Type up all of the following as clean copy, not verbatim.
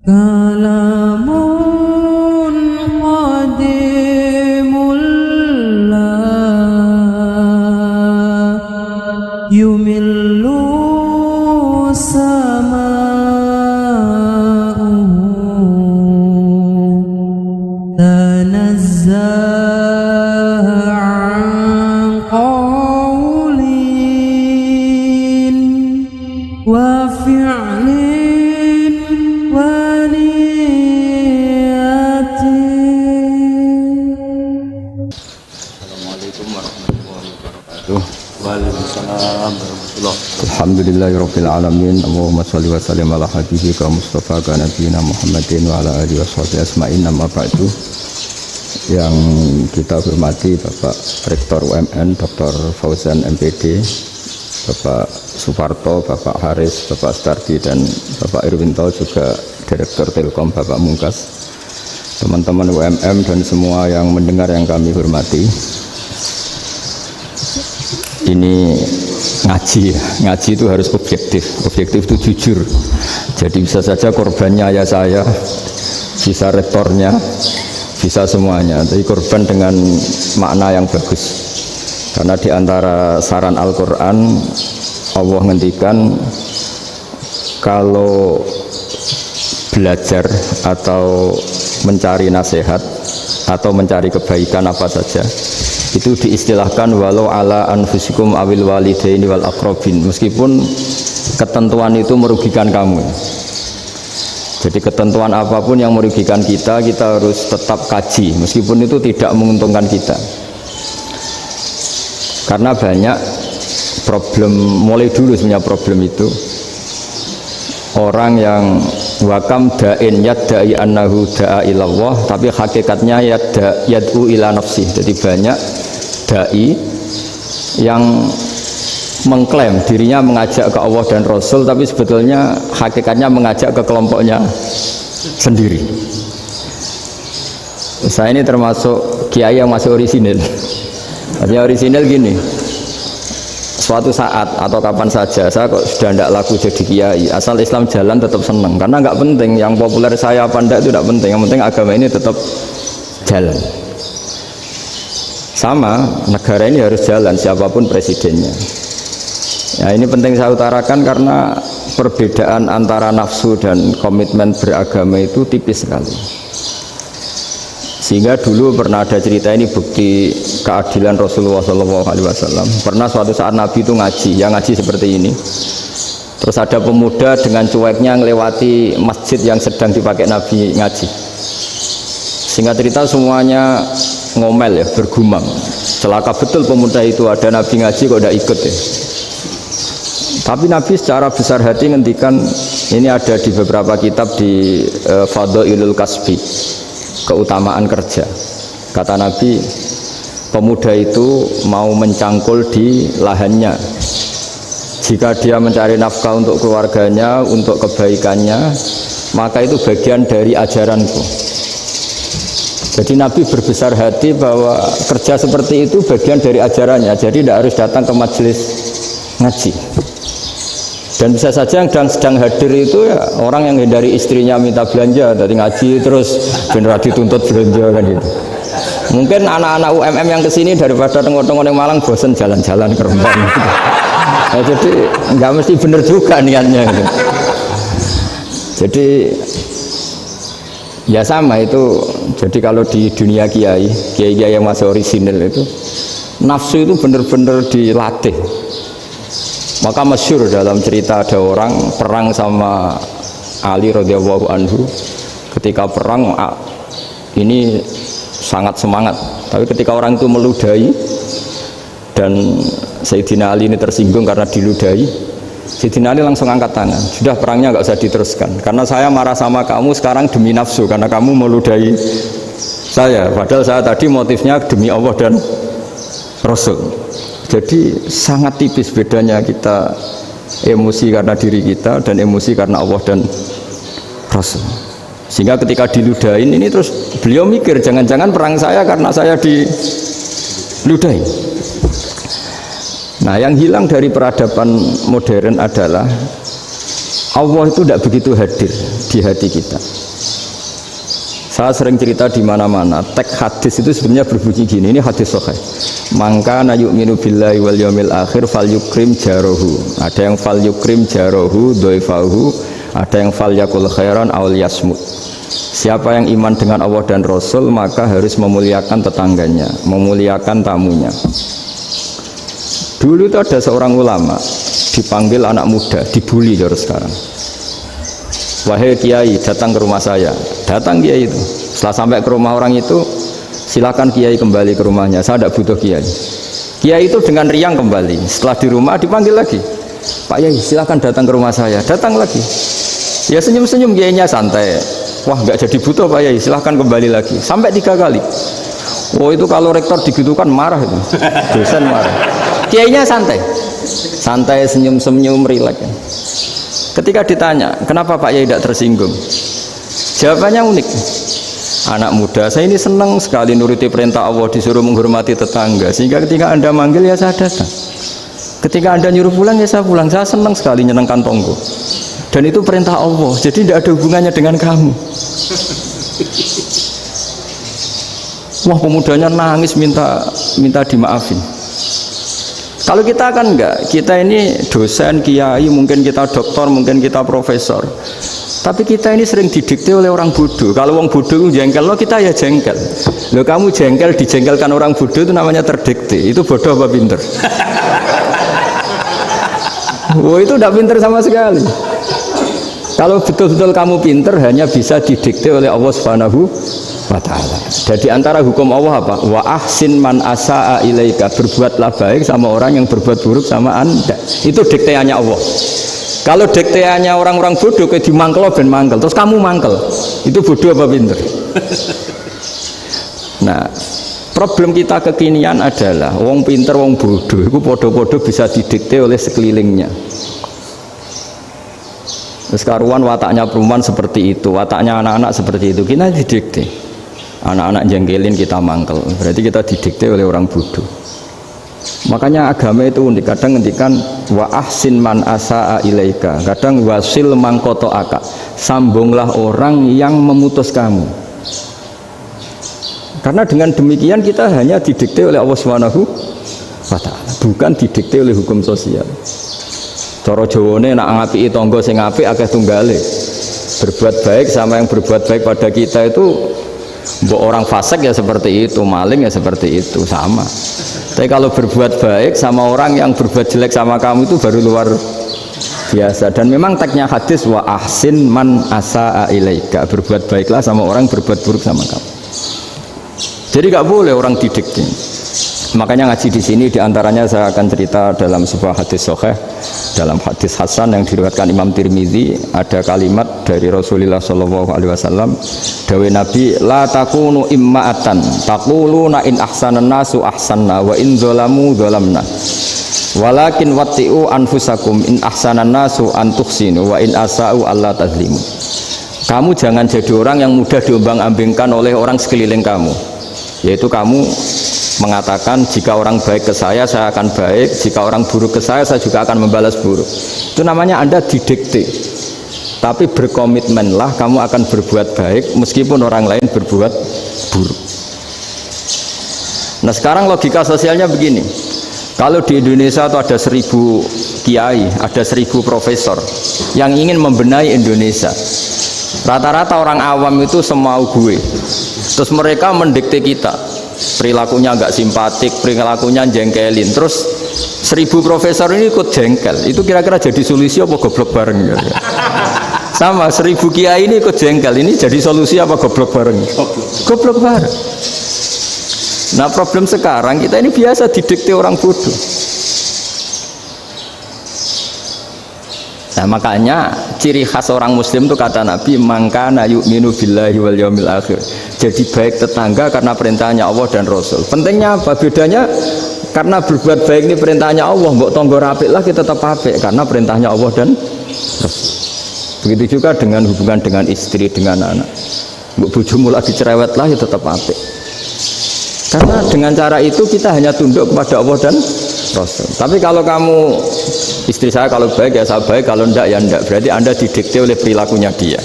kalamun qadimul la yumillu sama'uhu tanazzaha an qawlin wa fi'lin wa niyatin. Assalamualaikum warahmatullahi wabarakatuh. Waalaikumsalam warahmatullahi wabarakatuh. Alhamdulillahirabbil alamin. Allahumma shalli wa sallim ala habibika Mustafa ka nabiyina Muhammadin wa ala alihi washabihi asma'in. Amma ba'du. Yang kita hormati Bapak Rektor UMN Dr. Fauzan MPD, Bapak Suparto, Bapak Haris, Bapak Stardi, dan Bapak Irwinto, juga Direktur Telkom Bapak Mungkas, teman-teman UMM dan semua yang mendengar yang kami hormati. Ini ngaji ya. Ngaji itu harus objektif itu jujur. Jadi bisa saja korbannya ayah saya, bisa rektornya, bisa semuanya, tapi korban dengan makna yang bagus. Karena di antara saran Al-Quran, Allah ngendikan kalau belajar atau mencari nasihat atau mencari kebaikan apa saja, itu diistilahkan walau ala anfusikum awil walidaini wal aqrabin, meskipun ketentuan itu merugikan kamu. Jadi ketentuan apapun yang merugikan kita, kita harus tetap kaji meskipun itu tidak menguntungkan kita. Karena banyak problem, mulai dulu sebenarnya problem itu orang yang wakam da'in yadda'i annahu da'a ilallah, tapi hakikatnya yad'u ila nafsih. Jadi banyak da'i yang mengklaim dirinya mengajak ke Allah dan Rasul, tapi sebetulnya hakikatnya mengajak ke kelompoknya sendiri. Saya ini termasuk kiai yang masih orisinil. Artinya orisinil gini, suatu saat atau kapan saja saya kok sudah tidak laku jadi kiai, asal Islam jalan tetap senang. Karena nggak penting yang populer saya apa enggak, itu tidak penting, yang penting agama ini tetap jalan. Sama, negara ini harus jalan siapapun presidennya. Ya, ini penting saya utarakan karena perbedaan antara nafsu dan komitmen beragama itu tipis sekali. Sehingga dulu pernah ada cerita, ini bukti keadilan Rasulullah SAW. Pernah suatu saat Nabi itu ngaji, yang ngaji seperti ini. Terus ada pemuda dengan cueknya melewati masjid yang sedang dipakai Nabi ngaji. Singkat cerita semuanya ngomel ya, bergumam. Celaka betul pemuda itu, ada Nabi ngaji kok tidak ikut ya. Tapi Nabi secara besar hati ngendikan, ini ada di beberapa kitab di Fadhailul Kasbi, keutamaan kerja. Kata Nabi, pemuda itu mau mencangkul di lahannya. Jika dia mencari nafkah untuk keluarganya, untuk kebaikannya, maka itu bagian dari ajaranku. Jadi Nabi berbesar hati bahwa kerja seperti itu bagian dari ajarannya. Jadi tidak harus datang ke majelis ngaji. Dan bisa saja yang sedang hadir itu ya orang yang hindari istrinya minta belanja dari ngaji terus benar dituntut belanja kan gitu. Mungkin anak-anak UMM yang kesini daripada tengok-tengok yang Malang bosan jalan-jalan ke Rembang gitu. Nah, jadi nggak mesti benar juga niatnya gitu. Jadi ya sama itu. Jadi kalau di dunia kiai yang masih orisinil itu, nafsu itu benar-benar dilatih. Maka masyhur dalam cerita ada orang perang sama Ali radhiyallahu anhu. Ketika perang ini sangat semangat, tapi ketika orang itu meludahi dan Sayyidina Ali ini tersinggung karena diludahi, Sayyidina Ali langsung angkat tangan, sudah perangnya nggak usah diteruskan karena saya marah sama kamu sekarang demi nafsu karena kamu meludahi saya, padahal saya tadi motifnya demi Allah dan Rasul. Jadi sangat tipis bedanya kita emosi karena diri kita dan emosi karena Allah dan Rasul. Sehingga ketika diludahin ini terus beliau mikir jangan-jangan perang saya karena saya diludahi. Nah, yang hilang dari peradaban modern adalah Allah itu tidak begitu hadir. di hati kita. Saya sering cerita di mana-mana, teks hadis itu sebenarnya berbunyi gini, ini hadis sahih. Mangka na yu'minu billahi wal yaumil akhir fal yukrim jarohu. Ada yang fal yukrim jarohu doifahu, ada yang fal yakul khairan aul yasmut. Siapa yang iman dengan Allah dan Rasul maka harus memuliakan tetangganya, memuliakan tamunya. Dulu itu ada seorang ulama dipanggil anak muda, dibully dari sekarang. Wahai kiai, datang ke rumah saya. Datang kiai itu. Setelah sampai ke rumah orang itu, silakan kiai kembali ke rumahnya. Saya tidak butuh kiai. Kiai itu dengan riang kembali. Setelah di rumah dipanggil lagi. Pak Yai, silakan datang ke rumah saya. Datang lagi. Ya senyum-senyum kiainya santai. Wah, nggak jadi butuh Pak Yai. Silakan kembali lagi. Sampai 3 kali. Oh itu kalau rektor digitukan marah itu. Dosen marah. Kiainya santai. Santai, senyum-senyum, rileks. Ketika ditanya, kenapa Pak Yai tidak tersinggung? Jawabannya unik. Anak muda, saya ini senang sekali nuruti perintah Allah, disuruh menghormati tetangga. Sehingga ketika Anda manggil, ya saya datang. Ketika Anda nyuruh pulang, ya saya pulang. Saya senang sekali nyenangkan tonggo. Dan itu perintah Allah, jadi tidak ada hubungannya dengan kamu. Wah, pemudanya nangis minta dimaafin. Kalau kita kan enggak, kita ini dosen, kiai, mungkin kita doktor, mungkin kita profesor. Tapi kita ini sering didikte oleh orang bodoh. Kalau orang bodoh jengkel, lo kita ya jengkel. Lo kamu jengkel, dijengkelkan orang bodoh itu namanya terdikte. Itu bodoh apa pinter? Wah itu tidak pinter sama sekali. Kalau betul-betul kamu pinter, hanya bisa didikte oleh Allah Subhanahu wa ta'ala. Jadi antara hukum Allah apa? Wa ahsin man asa'a ilaika, berbuatlah baik sama orang yang berbuat buruk sama Anda. Itu dikteannya Allah. Kalau dikteannya orang-orang bodoh kayak dimangkel ben mangkel, terus kamu mangkel, itu bodoh apa pinter? Nah, problem kita kekinian adalah wong pinter, wong bodoh itu podo-podo bisa didikte oleh sekelilingnya. Terus karuan wataknya perempuan seperti itu, wataknya anak-anak seperti itu, kita didikte. Anak-anak jengkelin kita mangkel, berarti kita didikte oleh orang bodoh. Makanya agama itu unik, kadang ngendikan wa ahsin man asa'a ilaika, kadang wasil man qata'aka, sambunglah orang yang memutus kamu. Karena dengan demikian kita hanya didikte oleh Allah Subhanahu wa ta'ala, bukan didikte oleh hukum sosial. Cara Jawane nak ngapiki tangga sing apik akeh tunggale. Berbuat baik sama yang berbuat baik pada kita itu, mbok orang fasik ya seperti itu, maling ya seperti itu, sama. Tapi kalau berbuat baik sama orang yang berbuat jelek sama kamu itu baru luar biasa. Dan memang teksnya hadis wa ahsin man asa'a ilaika, berbuat baiklah sama orang yang berbuat buruk sama kamu. Jadi nggak boleh orang didikte. Makanya ngaji di sini diantaranya saya akan cerita dalam sebuah hadis sahih, dalam hadis hasan yang diriwayatkan Imam Tirmizi, ada kalimat dari Rasulullah SAW, dawe Nabi, la takunu imma'atan taquluna in ahsanan nasu ahsanna wa in zalamu zalamna walakin watti'u anfusakum in ahsanan nasu an tuhsinu wa in asa'u alla tazlimu. Kamu jangan jadi orang yang mudah diombang-ambingkan oleh orang sekeliling kamu, yaitu kamu mengatakan jika orang baik ke saya akan baik, jika orang buruk ke saya juga akan membalas buruk. Itu namanya Anda didikte. Tapi berkomitmenlah kamu akan berbuat baik meskipun orang lain berbuat buruk. Nah sekarang logika sosialnya begini, kalau di Indonesia itu ada 1000 kiai, ada 1000 profesor yang ingin membenahi Indonesia, rata-rata orang awam itu semau gue, terus mereka mendikte kita, perilakunya nggak simpatik, perilakunya jengkelin, terus 1000 profesor ini ikut jengkel, itu kira-kira jadi solusi apa goblok bareng? Sama 1000 kiai ini ikut jengkel, ini jadi solusi apa goblok bareng? Goblok bareng. Nah problem sekarang kita ini biasa didikte orang bodoh. Nah makanya ciri khas orang muslim itu kata Nabi, mangkana yu'minu billahi wal yaumil akhir, jadi baik tetangga karena perintahnya Allah dan Rasul. Pentingnya apa? Bedanya karena berbuat baik ini perintahnya Allah, mbok tonggo apik lah kita tetap apik karena perintahnya Allah dan Rasul. Begitu juga dengan hubungan dengan istri, dengan anak, mbok bojomu lagi cerewet lah ya tetap apik. Karena dengan cara itu kita hanya tunduk kepada Allah dan Rasul. Tapi kalau kamu, istri saya kalau baik ya saya baik, kalau enggak ya enggak, berarti Anda didikte oleh perilakunya dia.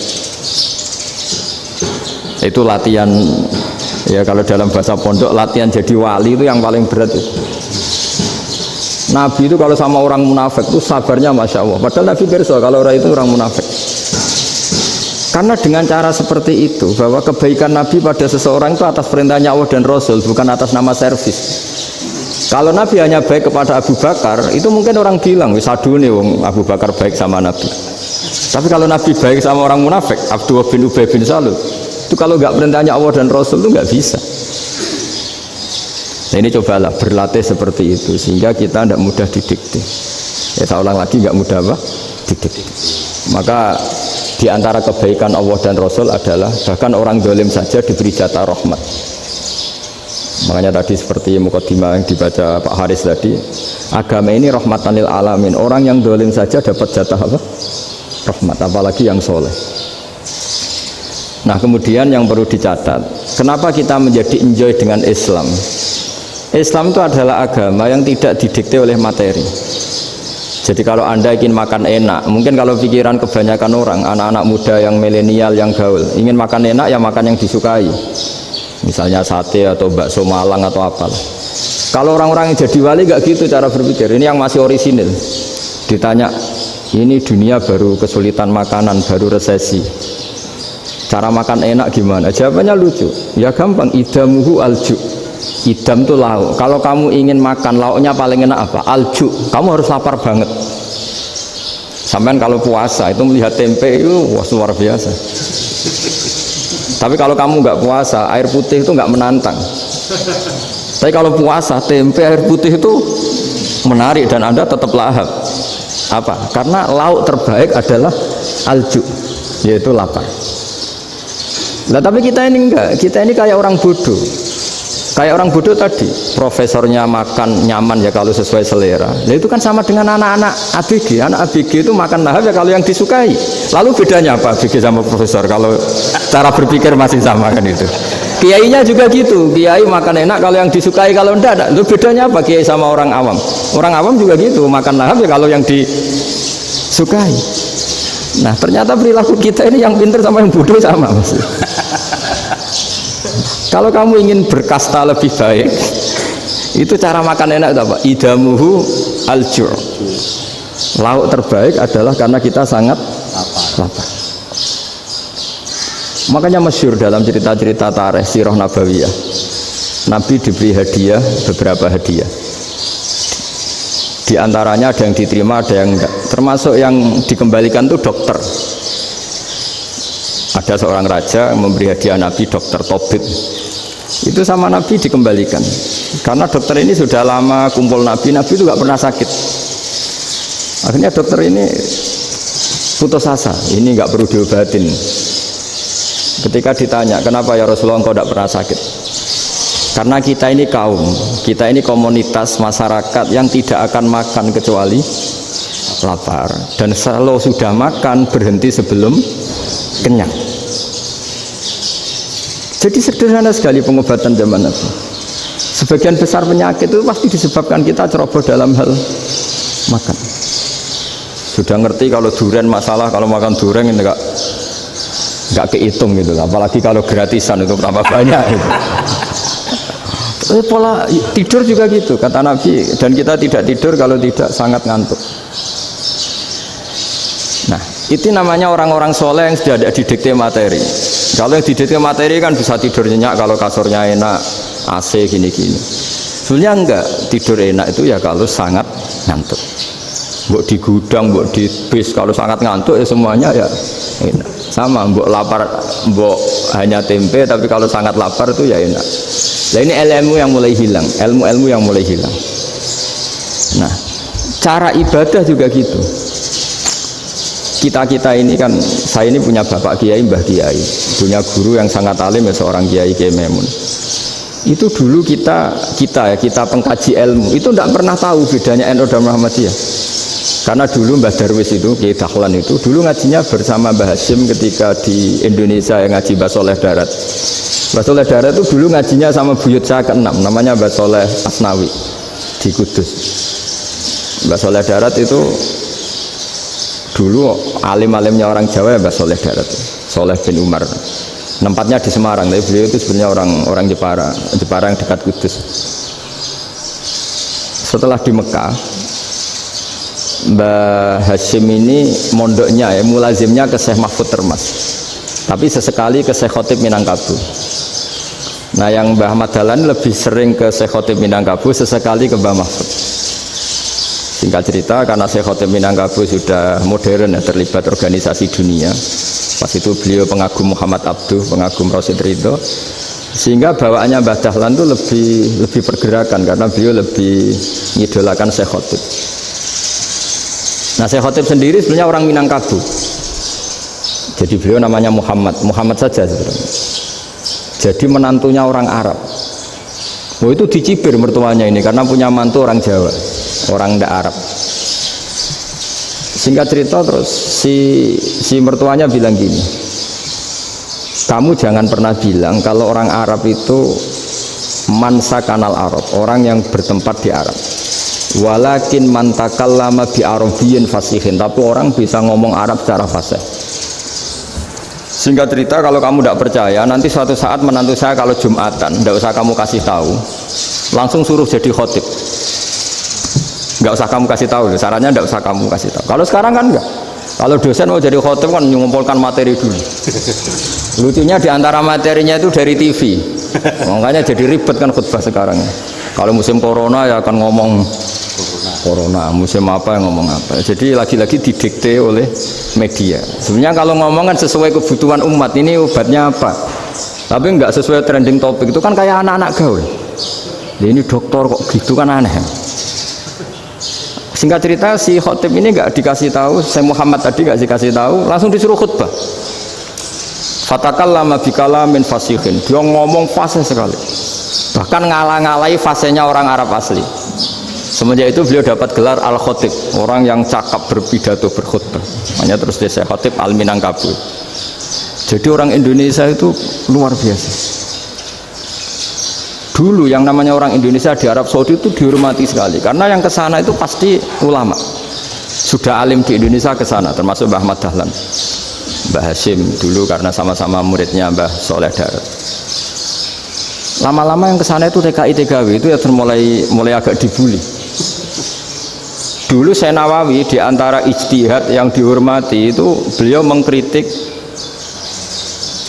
Itu latihan, ya kalau dalam bahasa pondok latihan jadi wali itu yang paling berat itu. Nabi itu kalau sama orang munafik itu sabarnya Masya Allah. Padahal Nabi pirsa kalau orang itu orang munafik. Karena dengan cara seperti itu, bahwa kebaikan Nabi pada seseorang itu atas perintahnya Allah dan Rasul, bukan atas nama servis. Kalau Nabi hanya baik kepada Abu Bakar, itu mungkin orang bilang, wis adune wong Abu Bakar baik sama Nabi. Tapi kalau Nabi baik sama orang munafik, Abdullah bin Ubay bin Salul, itu kalau nggak perintahnya Allah dan Rasul itu nggak bisa. Nah ini cobalah berlatih seperti itu sehingga kita tidak mudah didikte. Ya saya ulang lagi, nggak mudah apa? Didikte. Maka di antara kebaikan Allah dan Rasul adalah bahkan orang dolim saja diberi jatah rahmat. Makanya tadi seperti mukadimah yang dibaca Pak Haris tadi, agama ini rahmatan lil alamin. Orang yang dolim saja dapat jatah apa? Rahmat, apalagi yang soleh. Nah kemudian yang perlu dicatat, kenapa kita menjadi enjoy dengan Islam? Islam itu adalah agama yang tidak didikte oleh materi. Jadi kalau Anda ingin makan enak, mungkin kalau pikiran kebanyakan orang, anak-anak muda yang milenial, yang gaul, ingin makan enak ya makan yang disukai. Misalnya sate atau bakso Malang atau apalah. Kalau orang-orang yang jadi wali nggak gitu cara berpikir. Ini yang masih orisinil. Ditanya, ini dunia baru kesulitan makanan, baru resesi. Cara makan enak gimana? Jawabannya lucu. Ya gampang, idamuhu alju. Idam itu lauk. Kalau kamu ingin makan lauknya paling enak apa? Alju. Kamu harus lapar banget. Sampai kalau puasa itu melihat tempe itu wah luar biasa. Tapi kalau kamu nggak puasa, air putih itu nggak menantang. Tapi kalau puasa, tempe air putih itu menarik dan Anda tetap lahap. Apa? Karena lauk terbaik adalah alju, yaitu lapar. Nah tapi kita ini enggak, kita ini kayak orang bodoh. Kayak orang bodoh tadi, profesornya makan nyaman ya kalau sesuai selera. Nah itu kan sama dengan anak-anak ABG. Anak ABG itu makan lahap ya kalau yang disukai. Lalu bedanya apa ABG sama profesor? Kalau cara berpikir masih sama kan itu. Kiainya juga gitu. Kiai makan enak kalau yang disukai, kalau enggak. Lalu bedanya apa kiai sama orang awam? Orang awam juga gitu, makan lahap ya kalau yang disukai. Nah ternyata perilaku kita ini yang pintar sama yang bodoh sama maksudnya. Kalau kamu ingin berkasta lebih baik, itu cara makan enak itu apa? Idamuhu alju'. Lauk terbaik adalah karena kita sangat lapar. Makanya masyhur dalam cerita-cerita tarikh sirah nabawiyah, Nabi diberi hadiah, beberapa hadiah. Di antaranya ada yang diterima, ada yang enggak. Termasuk yang dikembalikan itu dokter. Ada seorang raja memberi hadiah Nabi dokter Tobit. Itu sama Nabi dikembalikan. Karena dokter ini sudah lama kumpul Nabi itu nggak pernah sakit. Akhirnya dokter ini putus asa, ini nggak perlu diobatin. Ketika ditanya, kenapa ya Rasulullah engkau tidak pernah sakit? Karena kita ini kaum, kita ini komunitas masyarakat yang tidak akan makan kecuali lapar. Dan kalau sudah makan berhenti sebelum kenyang. Jadi sederhana sekali pengobatan zaman Nabi. Sebagian besar penyakit itu pasti disebabkan kita ceroboh dalam hal makan. Sudah ngerti kalau durian masalah, kalau makan durian ini nggak kehitung gitu. Apalagi kalau gratisan itu tambah banyak. Gitu. Pola tidur juga gitu kata Nabi. Dan kita tidak tidur kalau tidak sangat ngantuk. Nah, itu namanya orang-orang soleh yang sudah ada didikte materi. Kalau yang didikte materi kan bisa tidur nyenyak kalau kasurnya enak, AC gini-gini. Sebenarnya enggak, tidur enak itu ya kalau sangat ngantuk. Mbok di gudang, mbok di bis, kalau sangat ngantuk ya semuanya ya enak. Sama, mbok lapar, mbok hanya tempe, tapi kalau sangat lapar itu ya enak. Nah ini ilmu yang mulai hilang, ilmu-ilmu yang mulai hilang. Nah, cara ibadah juga gitu. Kita ini kan, saya ini punya bapak kiai, mbah kiai, punya guru yang sangat alim ya seorang kiai Memun. Itu dulu kita pengkaji ilmu itu tidak pernah tahu bedanya NU dan Muhammadiyah. Karena dulu Mbah Darwis itu Kiai Dahlan itu dulu ngajinya bersama Mbah Hasyim ketika di Indonesia yang ngaji Mbah Soleh Darat. Mbah Soleh Darat itu dulu ngajinya sama buyut saya ke-6 namanya Mbah Soleh Asnawi di Kudus. Mbah Soleh Darat itu dulu alim-alimnya orang Jawa ya Mbah Soleh Darat. Soleh bin Umar. Tempatnya di Semarang, tapi beliau itu sebenarnya orang Jepara yang dekat Kudus. Setelah di Mekah, Mbah Hashim ini mondoknya ya, mulazimnya ke Syekh Mahfud Termas, tapi sesekali ke Syekh Khotib Minangkabau. Nah yang Mbah Ahmad Dahlan lebih sering ke Syekh Khotib Minangkabau, sesekali ke Mbah Mahfud. Singkat cerita, karena Syekh Khotib Minangkabau sudah modern ya, terlibat organisasi dunia. Pas itu beliau pengagum Muhammad Abduh, pengagum Rasid Ridho, sehingga bawaannya Mbah Dahlan itu lebih pergerakan karena beliau lebih mengidolakan Syekh Khotib. Nah Syekh Khotib sendiri sebenarnya orang Minangkabau, jadi beliau namanya Muhammad saja sebenarnya. Jadi menantunya orang Arab. Oh itu dicibir mertuanya ini karena punya mantu orang Jawa, orang ndak Arab. Singkat cerita terus si mertuanya bilang gini, kamu jangan pernah bilang kalau orang Arab itu mansa kanal Arab, orang yang bertempat di Arab. Walakin mantakallama bi arabiyyin fasihin, tapi orang bisa ngomong Arab secara fasih. Singkat cerita, kalau kamu tidak percaya, nanti suatu saat menantu saya kalau Jumatan, tidak usah kamu kasih tahu, langsung suruh jadi khotib. Nggak usah kamu kasih tahu, sarannya nggak usah kamu kasih tahu. Kalau sekarang kan enggak. Kalau dosen mau jadi khotib kan mengumpulkan materi dulu. Lucunya diantara materinya itu dari TV, makanya jadi ribet kan khutbah sekarang. Kalau musim corona ya akan ngomong corona, musim apa yang ngomong apa. Jadi lagi-lagi didikte oleh media. Sebenarnya kalau ngomong kan sesuai kebutuhan umat, ini obatnya apa. Tapi nggak sesuai trending topik, itu kan kayak anak-anak gaul. Ini dokter kok gitu kan aneh. Singkat cerita si khotib ini nggak dikasih tahu, saya Muhammad tadi nggak dikasih tahu, langsung disuruh khutbah. Fatakallama bikalamin fasihin, dia ngomong fasih sekali, bahkan ngalah-ngalahi fasihnya orang Arab asli. Semenjak itu beliau dapat gelar Al-Khotib, orang yang cakap berpidato berkhutbah. Makanya terus dia Khotib Al-Minangkabau. Jadi orang Indonesia itu luar biasa. Dulu yang namanya orang Indonesia di Arab Saudi itu dihormati sekali, karena yang kesana itu pasti ulama. Sudah alim di Indonesia kesana, termasuk Mbah Ahmad Dahlan, Mbah Hashim dulu karena sama-sama muridnya Mbah Soleh Darat. Lama-lama yang kesana itu TKI-TKW itu ya mulai agak dibully. Dulu Syekh Nawawi di antara ijtihad yang dihormati itu beliau mengkritik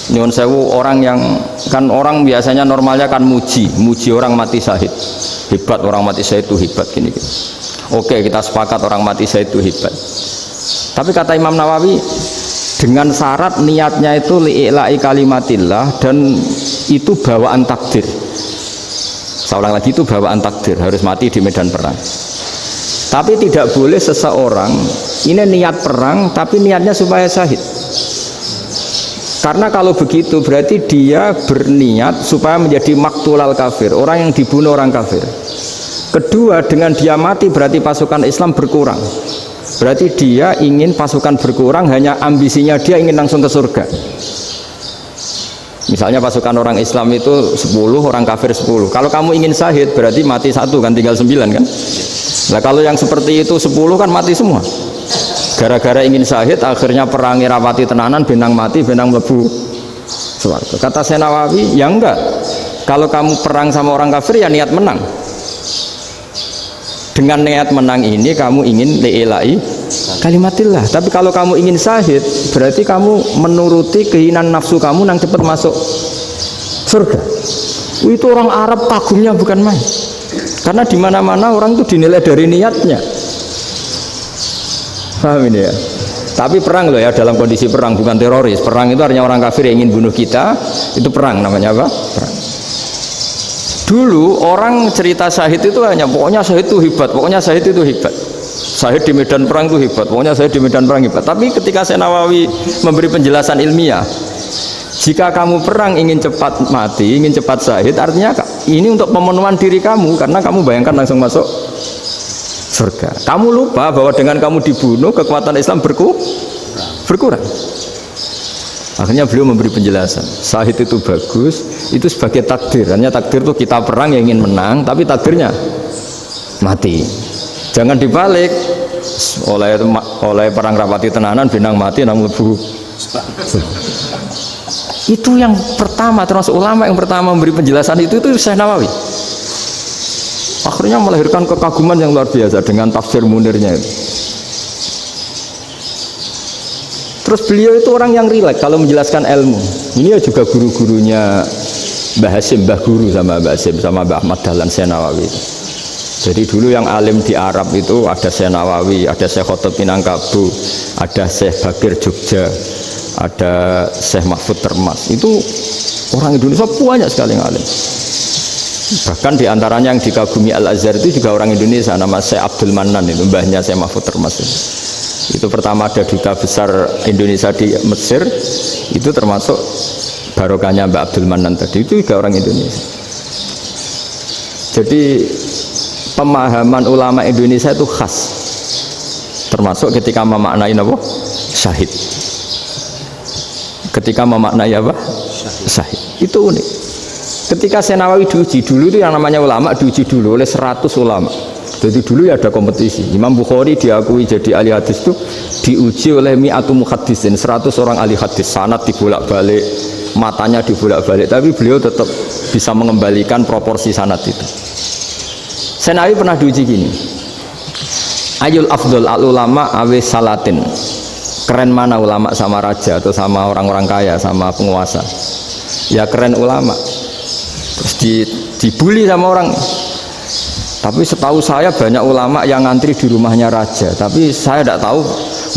nyuwun sewu orang yang kan orang biasanya normalnya kan muji orang mati syahid, hebat orang mati syahid itu hebat gini. Oke, kita sepakat orang mati syahid itu hebat. Tapi kata Imam Nawawi dengan syarat niatnya itu li'ila'i kalimatillah, dan itu bawaan takdir. Saya ulang lagi, itu bawaan takdir, harus mati di medan perang. Tapi tidak boleh seseorang ini niat perang tapi niatnya supaya syahid. Karena kalau begitu berarti dia berniat supaya menjadi maktulal kafir, orang yang dibunuh orang kafir. Kedua, dengan dia mati berarti pasukan Islam berkurang. Berarti dia ingin pasukan berkurang, hanya ambisinya dia ingin langsung ke surga. Misalnya pasukan orang Islam itu 10, orang kafir 10. Kalau kamu ingin syahid berarti mati 1 kan, tinggal 9 kan. Nah kalau yang seperti itu 10 kan mati semua. Gara-gara ingin syahid akhirnya perangi rapati tenanan, benang mati, benang mlebu swarga. Kata Syekh Nawawi, ya enggak. Kalau kamu perang sama orang kafir ya niat menang. Dengan niat menang ini kamu ingin li'ila'i kalimatillah. Tapi kalau kamu ingin syahid berarti kamu menuruti keinginan nafsu kamu yang cepat masuk surga. Itu orang Arab kagumnya bukan main. Karena di mana-mana orang itu dinilai dari niatnya. Paham ini ya? Tapi perang loh ya, dalam kondisi perang, bukan teroris. Perang itu artinya orang kafir yang ingin bunuh kita, itu perang namanya apa? Perang. Dulu orang cerita syahid itu hanya pokoknya syahid itu hebat, pokoknya syahid itu hebat. Syahid di medan perang itu hebat, pokoknya syahid di medan perang hebat. Tapi ketika Syekh Nawawi memberi penjelasan ilmiah, jika kamu perang ingin cepat mati, ingin cepat syahid, artinya ini untuk pemenuhan diri kamu, karena kamu bayangkan langsung masuk surga. Kamu lupa bahwa dengan kamu dibunuh kekuatan Islam berkurang. Akhirnya beliau memberi penjelasan, syahid itu bagus, itu sebagai takdir. Hanya takdir itu kita perang yang ingin menang, tapi takdirnya mati. Jangan dibalik, oleh perang rapati tenanan benang mati namun lebu Itu yang pertama, termasuk ulama yang pertama memberi penjelasan itu Syekh Nawawi. Akhirnya melahirkan kekaguman yang luar biasa dengan tafsir Munirnya itu. Terus beliau itu orang yang rileks kalau menjelaskan ilmu. Ini ya juga guru-gurunya Mbah Hasim, Mbah Guru sama Mbah Hasim sama Mbah Ahmad Dahlan Syekh Nawawi. Jadi dulu yang alim di Arab itu ada Syekh Nawawi, ada Syekh Khotib Minangkabau, ada Syekh Bakir Jogja, ada Syekh Mahfud Termas. Itu orang Indonesia banyak sekali yang alim. Bahkan diantaranya yang dikagumi Al-Azhar itu juga orang Indonesia, nama Syekh Abdul Manan, itu mbahnya Syekh Mahfud Termas. Itu pertama ada duta besar Indonesia di Mesir, itu termasuk barokahnya Mbak Abdul Manan tadi, itu juga orang Indonesia. Jadi pemahaman ulama Indonesia itu khas, termasuk ketika memaknai apa? Syahid. Ketika memaknai apa? Syahid. Itu unik. Ketika Syekh Nawawi diuji dulu itu yang namanya ulama diuji dulu oleh 100 ulama. Jadi dulu ya ada kompetisi. Imam Bukhari diakui jadi ahli hadis itu diuji oleh mi'atu muhaddisin, 100 orang ahli hadis, sanad dibolak-balik, matanya dibolak-balik, tapi beliau tetap bisa mengembalikan proporsi sanad itu. Syekh Nawawi pernah diuji gini. Ayul afdol al ulama awe salatin. Keren mana ulama sama raja atau sama orang-orang kaya sama penguasa? Ya keren ulama. Terus dibully sama orang. Tapi setahu saya banyak ulama yang ngantri di rumahnya raja, tapi saya tidak tahu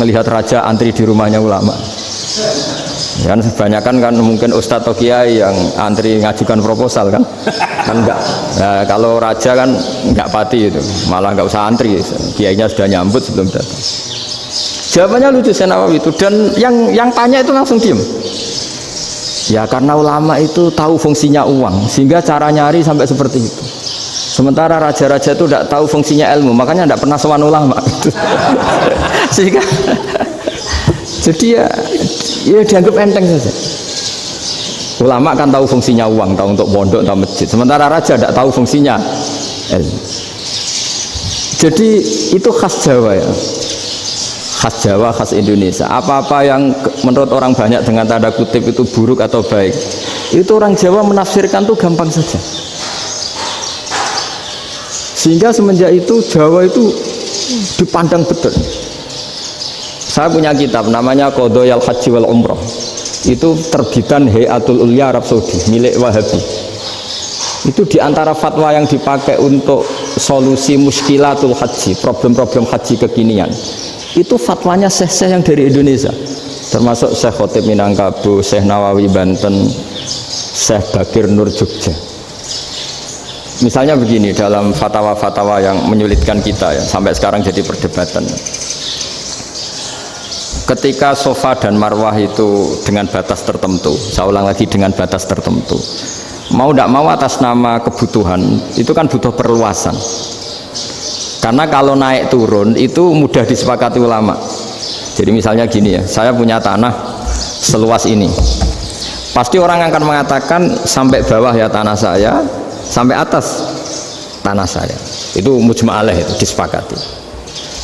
melihat raja antri di rumahnya ulama. Kan kebanyakan kan mungkin ustadz atau kiai yang antri ngajukan proposal kan enggak. Nah, kalau raja kan enggak pati itu, malah enggak usah antri, kiainya sudah nyambut sebelum datang. Jawabannya lucu Syekh Nawawi itu, dan yang tanya itu langsung diem. Ya karena ulama itu tahu fungsinya uang, sehingga cara nyari sampai seperti itu. Sementara raja-raja itu tidak tahu fungsinya ilmu, makanya tidak pernah sowan ulama. Sehingga jadi ya dianggap enteng saja. Ulama kan tahu fungsinya uang, tahu untuk pondok, tahu masjid. Sementara raja tidak tahu fungsinya ilmu. Jadi itu khas Jawa ya. Khas Jawa, khas Indonesia. Apa-apa yang menurut orang banyak dengan tanda kutip itu buruk atau baik, itu orang Jawa menafsirkan tuh gampang saja. Sehingga semenjak itu Jawa itu dipandang betul. Saya punya kitab namanya Qadhayal Haji wal Umrah. Itu terbitan Hayatul Ulya Arab Saudi milik Wahabi. Itu diantara fatwa yang dipakai untuk solusi muskilatul haji, problem-problem haji kekinian. Itu fatwanya syekh-syekh yang dari Indonesia, termasuk Syekh Khotib Minangkabau, Syekh Nawawi Banten, Syekh Bakir Nur Jogja. Misalnya begini, dalam fatwa-fatwa yang menyulitkan kita ya, sampai sekarang jadi perdebatan. Ketika Safa dan Marwah itu dengan batas tertentu, saya ulang lagi dengan batas tertentu, mau tidak mau atas nama kebutuhan, itu kan butuh perluasan. Karena kalau naik turun itu mudah disepakati ulama. Jadi misalnya gini ya, saya punya tanah seluas ini, pasti orang akan mengatakan sampai bawah ya tanah saya, sampai atas tanah saya. Itu mujma' alaih, itu disepakati.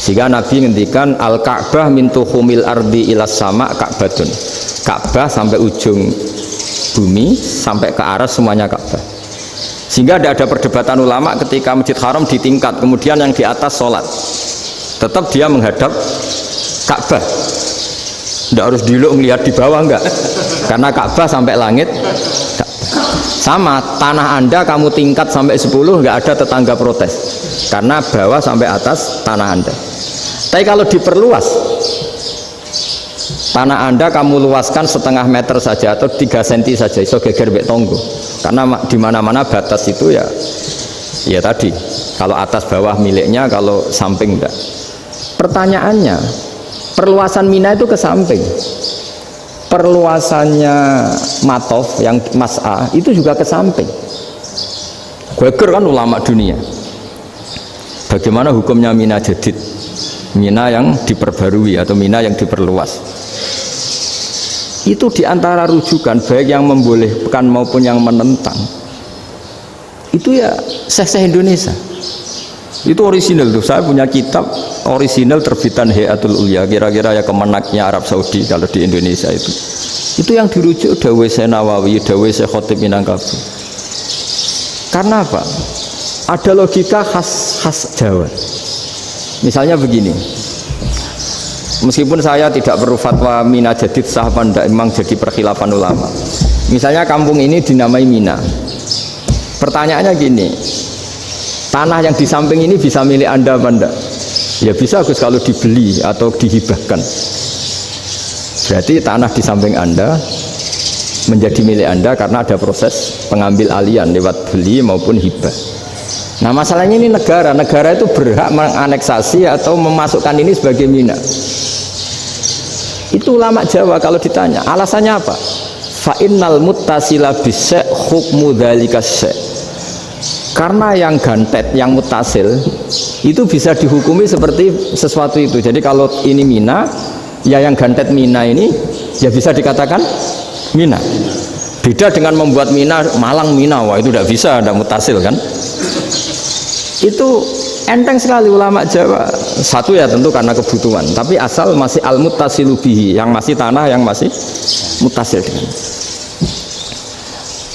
Sehingga Nabi ngendikan al-Ka'bah min tuhumil ardi ilas sama Ka'batun. Ka'bah sampai ujung bumi sampai ke aras semuanya Ka'bah. Sehingga tidak ada perdebatan ulama ketika Masjid Haram ditingkat, kemudian yang di atas sholat tetap dia menghadap Ka'bah, tidak harus diluk melihat di bawah, enggak, karena Ka'bah sampai langit. Sama tanah Anda kamu tingkat sampai 10, enggak ada tetangga protes karena bawah sampai atas tanah Anda. Tapi kalau diperluas, tanah Anda kamu luaskan setengah meter saja atau 3 cm saja, iso geger mbek tonggo. Karena di mana-mana batas itu ya tadi, kalau atas bawah miliknya, kalau samping enggak. Pertanyaannya, perluasan Mina itu ke samping. Perluasannya Matof yang Mas'a itu juga ke samping. Geger kan ulama dunia. Bagaimana hukumnya Mina Jadid? Mina yang diperbarui atau Mina yang diperluas. Itu diantara rujukan baik yang membolehkan maupun yang menentang. Itu ya syekh-syekh Indonesia. Itu original tuh. Saya punya kitab original terbitan Hayatul Ulya, kira-kira ya kemenaknya Arab Saudi kalau di Indonesia itu. Itu yang dirujuk dawuh Syekh Nawawi, dawuh Syekh Khatib Minangkabau. Karena apa? Ada logika khas Jawa. Misalnya begini. Meskipun saya tidak perlu fatwa Mina jadid sah apa enggak, memang jadi perkhilafan ulama. Misalnya kampung ini dinamai Mina. Pertanyaannya gini, tanah yang di samping ini bisa milik Anda apa enggak? Ya bisa Gus kalau dibeli atau dihibahkan. Berarti tanah di samping Anda menjadi milik Anda karena ada proses pengambil alian lewat beli maupun hibah. Nah masalahnya ini negara itu berhak menganeksasi atau memasukkan ini sebagai Mina. Itu ulama Jawa kalau ditanya alasannya apa? Fa innal muttasila bisyai' hukmu dzalika syai'. Karena yang gantet, yang mutasil itu bisa dihukumi seperti sesuatu itu. Jadi kalau ini Mina, ya yang gantet Mina ini ya bisa dikatakan Mina. Beda dengan membuat Mina Malang Mina, wah itu tidak bisa, ada mutasil kan. Itu enteng sekali ulama Jawa. Satu ya tentu karena kebutuhan, tapi asal masih al-muttasilu bihi, yang masih tanah yang masih mutasil dengan.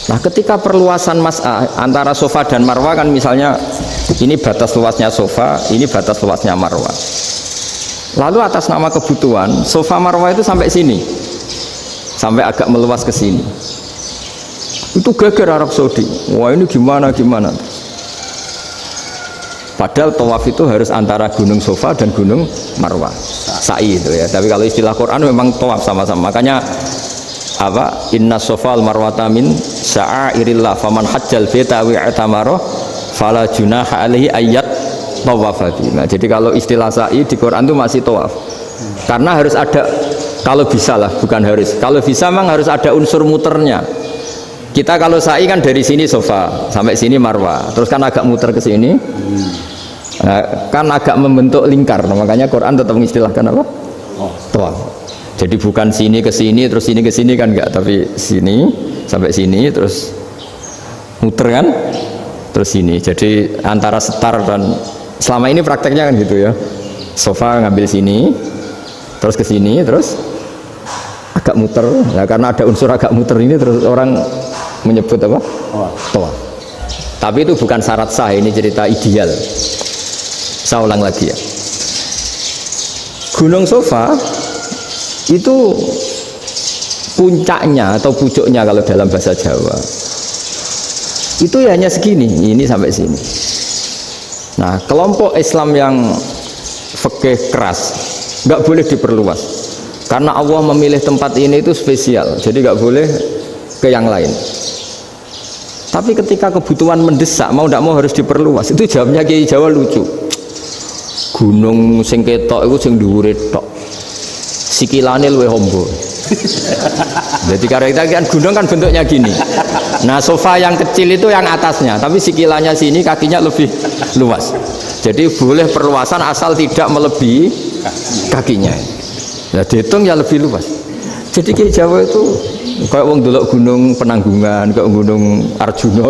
Nah, ketika perluasan antara sofa dan marwah kan misalnya ini batas luasnya sofa, ini batas luasnya marwah. Lalu atas nama kebutuhan, sofa marwah itu sampai sini. Sampai agak meluas ke sini. Itu geger Arab Saudi. Wah, ini gimana? Padahal tawaf itu harus antara gunung Sofa dan gunung Marwah, sa'i itu ya. Tapi kalau istilah Quran memang tawaf sama-sama. Makanya apa? Inna Sofa al Marwata min sya'airillah faman hajjal baita wa i'tamara fala junaha alaihi ayat tawafa. Nah, jadi kalau istilah sa'i di Quran itu masih tawaf. Karena harus ada, kalau bisa lah, bukan harus. Kalau bisa memang harus ada unsur muternya. Kita kalau sa'i kan dari sini Sofa sampai sini Marwah, terus kan agak muter ke sini, kan agak membentuk lingkar. Nah, makanya Quran tetap mengistilahkan apa? Tawaf. Jadi bukan sini ke sini terus sini ke sini kan enggak, tapi sini sampai sini terus muter kan, terus sini. Jadi antara setar dan selama ini prakteknya kan gitu ya. Sofa ngambil sini, terus ke sini, terus agak muter. Nah, karena ada unsur agak muter ini terus orang menyebut apa? Tawaf. Tapi itu bukan syarat sah, ini cerita ideal. Saya ulang lagi ya. Gunung Sofa itu puncaknya atau pucuknya kalau dalam bahasa Jawa itu ya hanya segini, ini sampai sini. Nah, kelompok Islam yang fikih keras nggak boleh diperluas karena Allah memilih tempat ini itu spesial, jadi nggak boleh ke yang lain. Tapi ketika kebutuhan mendesak, mau tidak mau harus diperluas. Itu jawabnya Kiai Jawa lucu. Gunung sing ketok itu sing dhuwure tok, sikilane luwih ombo. Jadi karena kan gunung kan bentuknya gini. Nah, sofa yang kecil itu yang atasnya, tapi sikilannya sini kakinya lebih luas. Jadi boleh perluasan asal tidak melebihi kakinya. Nah, dihitung ya lebih luas. Jadi Kiai Jawa itu kayak wong delok gunung Penanggungan, kayak gunung Arjuna.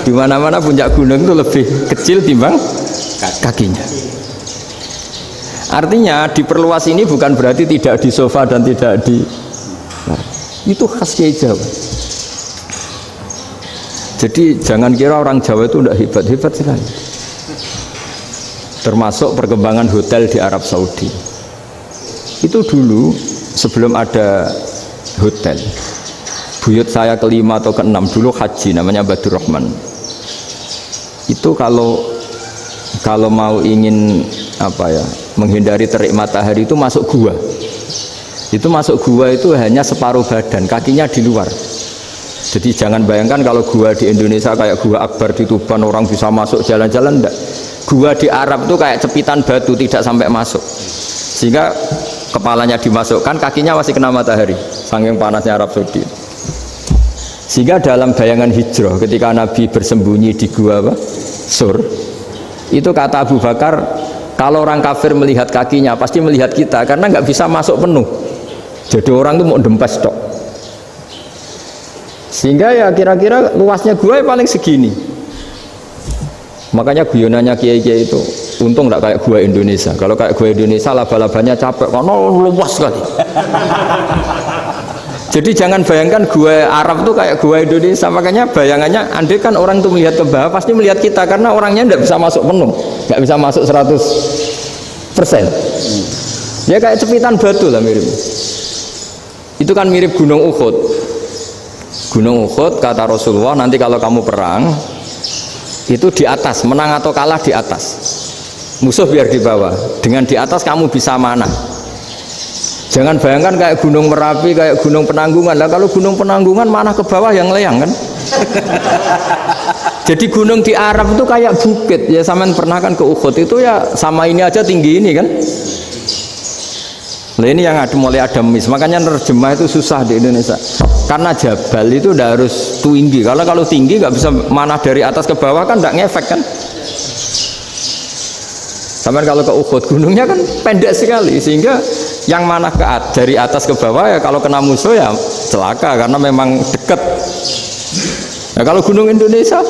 Di mana-mana puncak gunung itu lebih kecil timbang kakinya. Artinya diperluas ini bukan berarti tidak di sofa dan tidak di, nah, itu khas Kiai Jawa. Jadi jangan kira orang Jawa itu tidak hebat sekali. Termasuk perkembangan hotel di Arab Saudi. Itu dulu sebelum ada hotel, buyut saya kelima atau keenam dulu haji, namanya Badur Rahman. Itu kalau mau ingin apa ya, menghindari terik matahari itu masuk gua. Itu masuk gua itu hanya separuh badan, kakinya di luar. Jadi jangan bayangkan kalau gua di Indonesia kayak gua Akbar di Tuban orang bisa masuk jalan-jalan, enggak. Gua di Arab itu kayak cepitan batu, tidak sampai masuk. Sehingga kepalanya dimasukkan, kakinya masih kena matahari, saking panasnya Arab Saudi. Sehingga dalam bayangan hijrah ketika Nabi bersembunyi di gua Sur, itu kata Abu Bakar, kalau orang kafir melihat kakinya pasti melihat kita, karena nggak bisa masuk penuh. Jadi orang itu mau dempes tok. Sehingga ya kira-kira luasnya gua paling segini. Makanya guyonannya kiai-kiai itu untung nggak kayak gua Indonesia. Kalau kayak gua Indonesia laba-labanya capek karena luas sekali. Jadi jangan bayangkan gua Arab tuh kayak gua Indonesia. Makanya bayangannya andai kan orang tuh melihat ke bawah pasti melihat kita karena orangnya nggak bisa masuk penuh, nggak bisa masuk 100%. Ya kayak cepitan batu lah mirip. Itu kan mirip Gunung Uhud. Gunung Uhud kata Rasulullah nanti kalau kamu perang itu di atas, menang atau kalah di atas, musuh biar di bawah, dengan di atas kamu bisa manah. Jangan bayangkan kayak Gunung Merapi, kayak Gunung Penanggungan lah. Kalau Gunung Penanggungan manah ke bawah yang leyang kan. Jadi gunung di Arab itu kayak bukit ya, sampean pernah kan ke Uhud itu ya sama ini aja tinggi ini kan. Nah ini yang mulai ada mis, makanya nerjemah itu susah di Indonesia karena jabal itu udah harus tinggi. Kalau tinggi nggak bisa manah dari atas ke bawah kan nggak ngefek kan. Sampai kalau ke Uhud gunungnya kan pendek sekali sehingga yang manah dari atas ke bawah ya kalau kena musuh ya celaka karena memang dekat. Nah kalau gunung Indonesia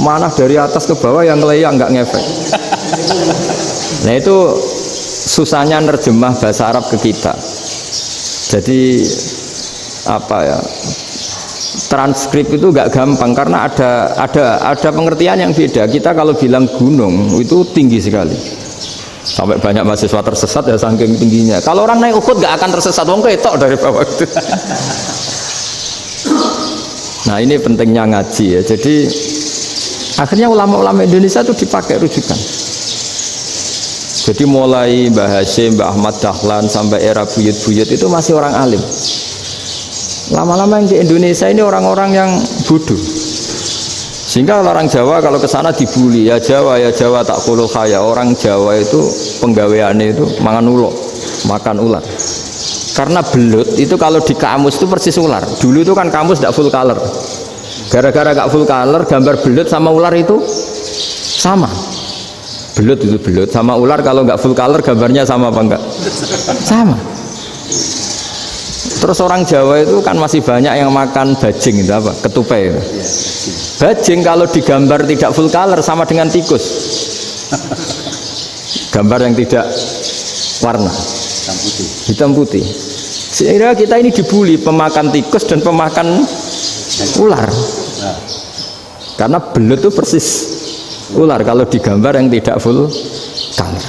manah dari atas ke bawah yang ngeleyang nggak ngefek. Nah itu susahnya nerjemah bahasa Arab ke kita. Jadi apa ya, transkrip itu nggak gampang karena ada pengertian yang beda. Kita kalau bilang gunung itu tinggi sekali sampai banyak mahasiswa tersesat ya saking tingginya. Kalau orang naik Uhud nggak akan tersesat, wong ketok dari bawah itu. Nah ini pentingnya ngaji ya. Jadi akhirnya ulama-ulama Indonesia itu dipakai rujukan. Jadi mulai Mbah Hasyim, Mbah Ahmad Dahlan sampai era buyut-buyut itu masih orang alim. Lama-lama yang di Indonesia ini orang-orang yang bodoh. Sehingga orang Jawa kalau ke sana dibully, ya Jawa tak kulul khaya. Orang Jawa itu penggaweannya itu makan ular. Karena belut itu kalau di kamus itu persis ular. Dulu itu kan kamus tidak full color. Gara-gara gak full color, gambar belut sama ular itu sama. Belut itu belut sama ular kalau nggak full color gambarnya sama apa enggak? Sama. Terus orang Jawa itu kan masih banyak yang makan bajing itu apa? Ketupai. Bajing kalau digambar tidak full color sama dengan tikus. Gambar yang tidak warna. Hitam putih. Sehingga kita ini dibully pemakan tikus dan pemakan ular. Karena belut itu persis ular kalau digambar yang tidak full color.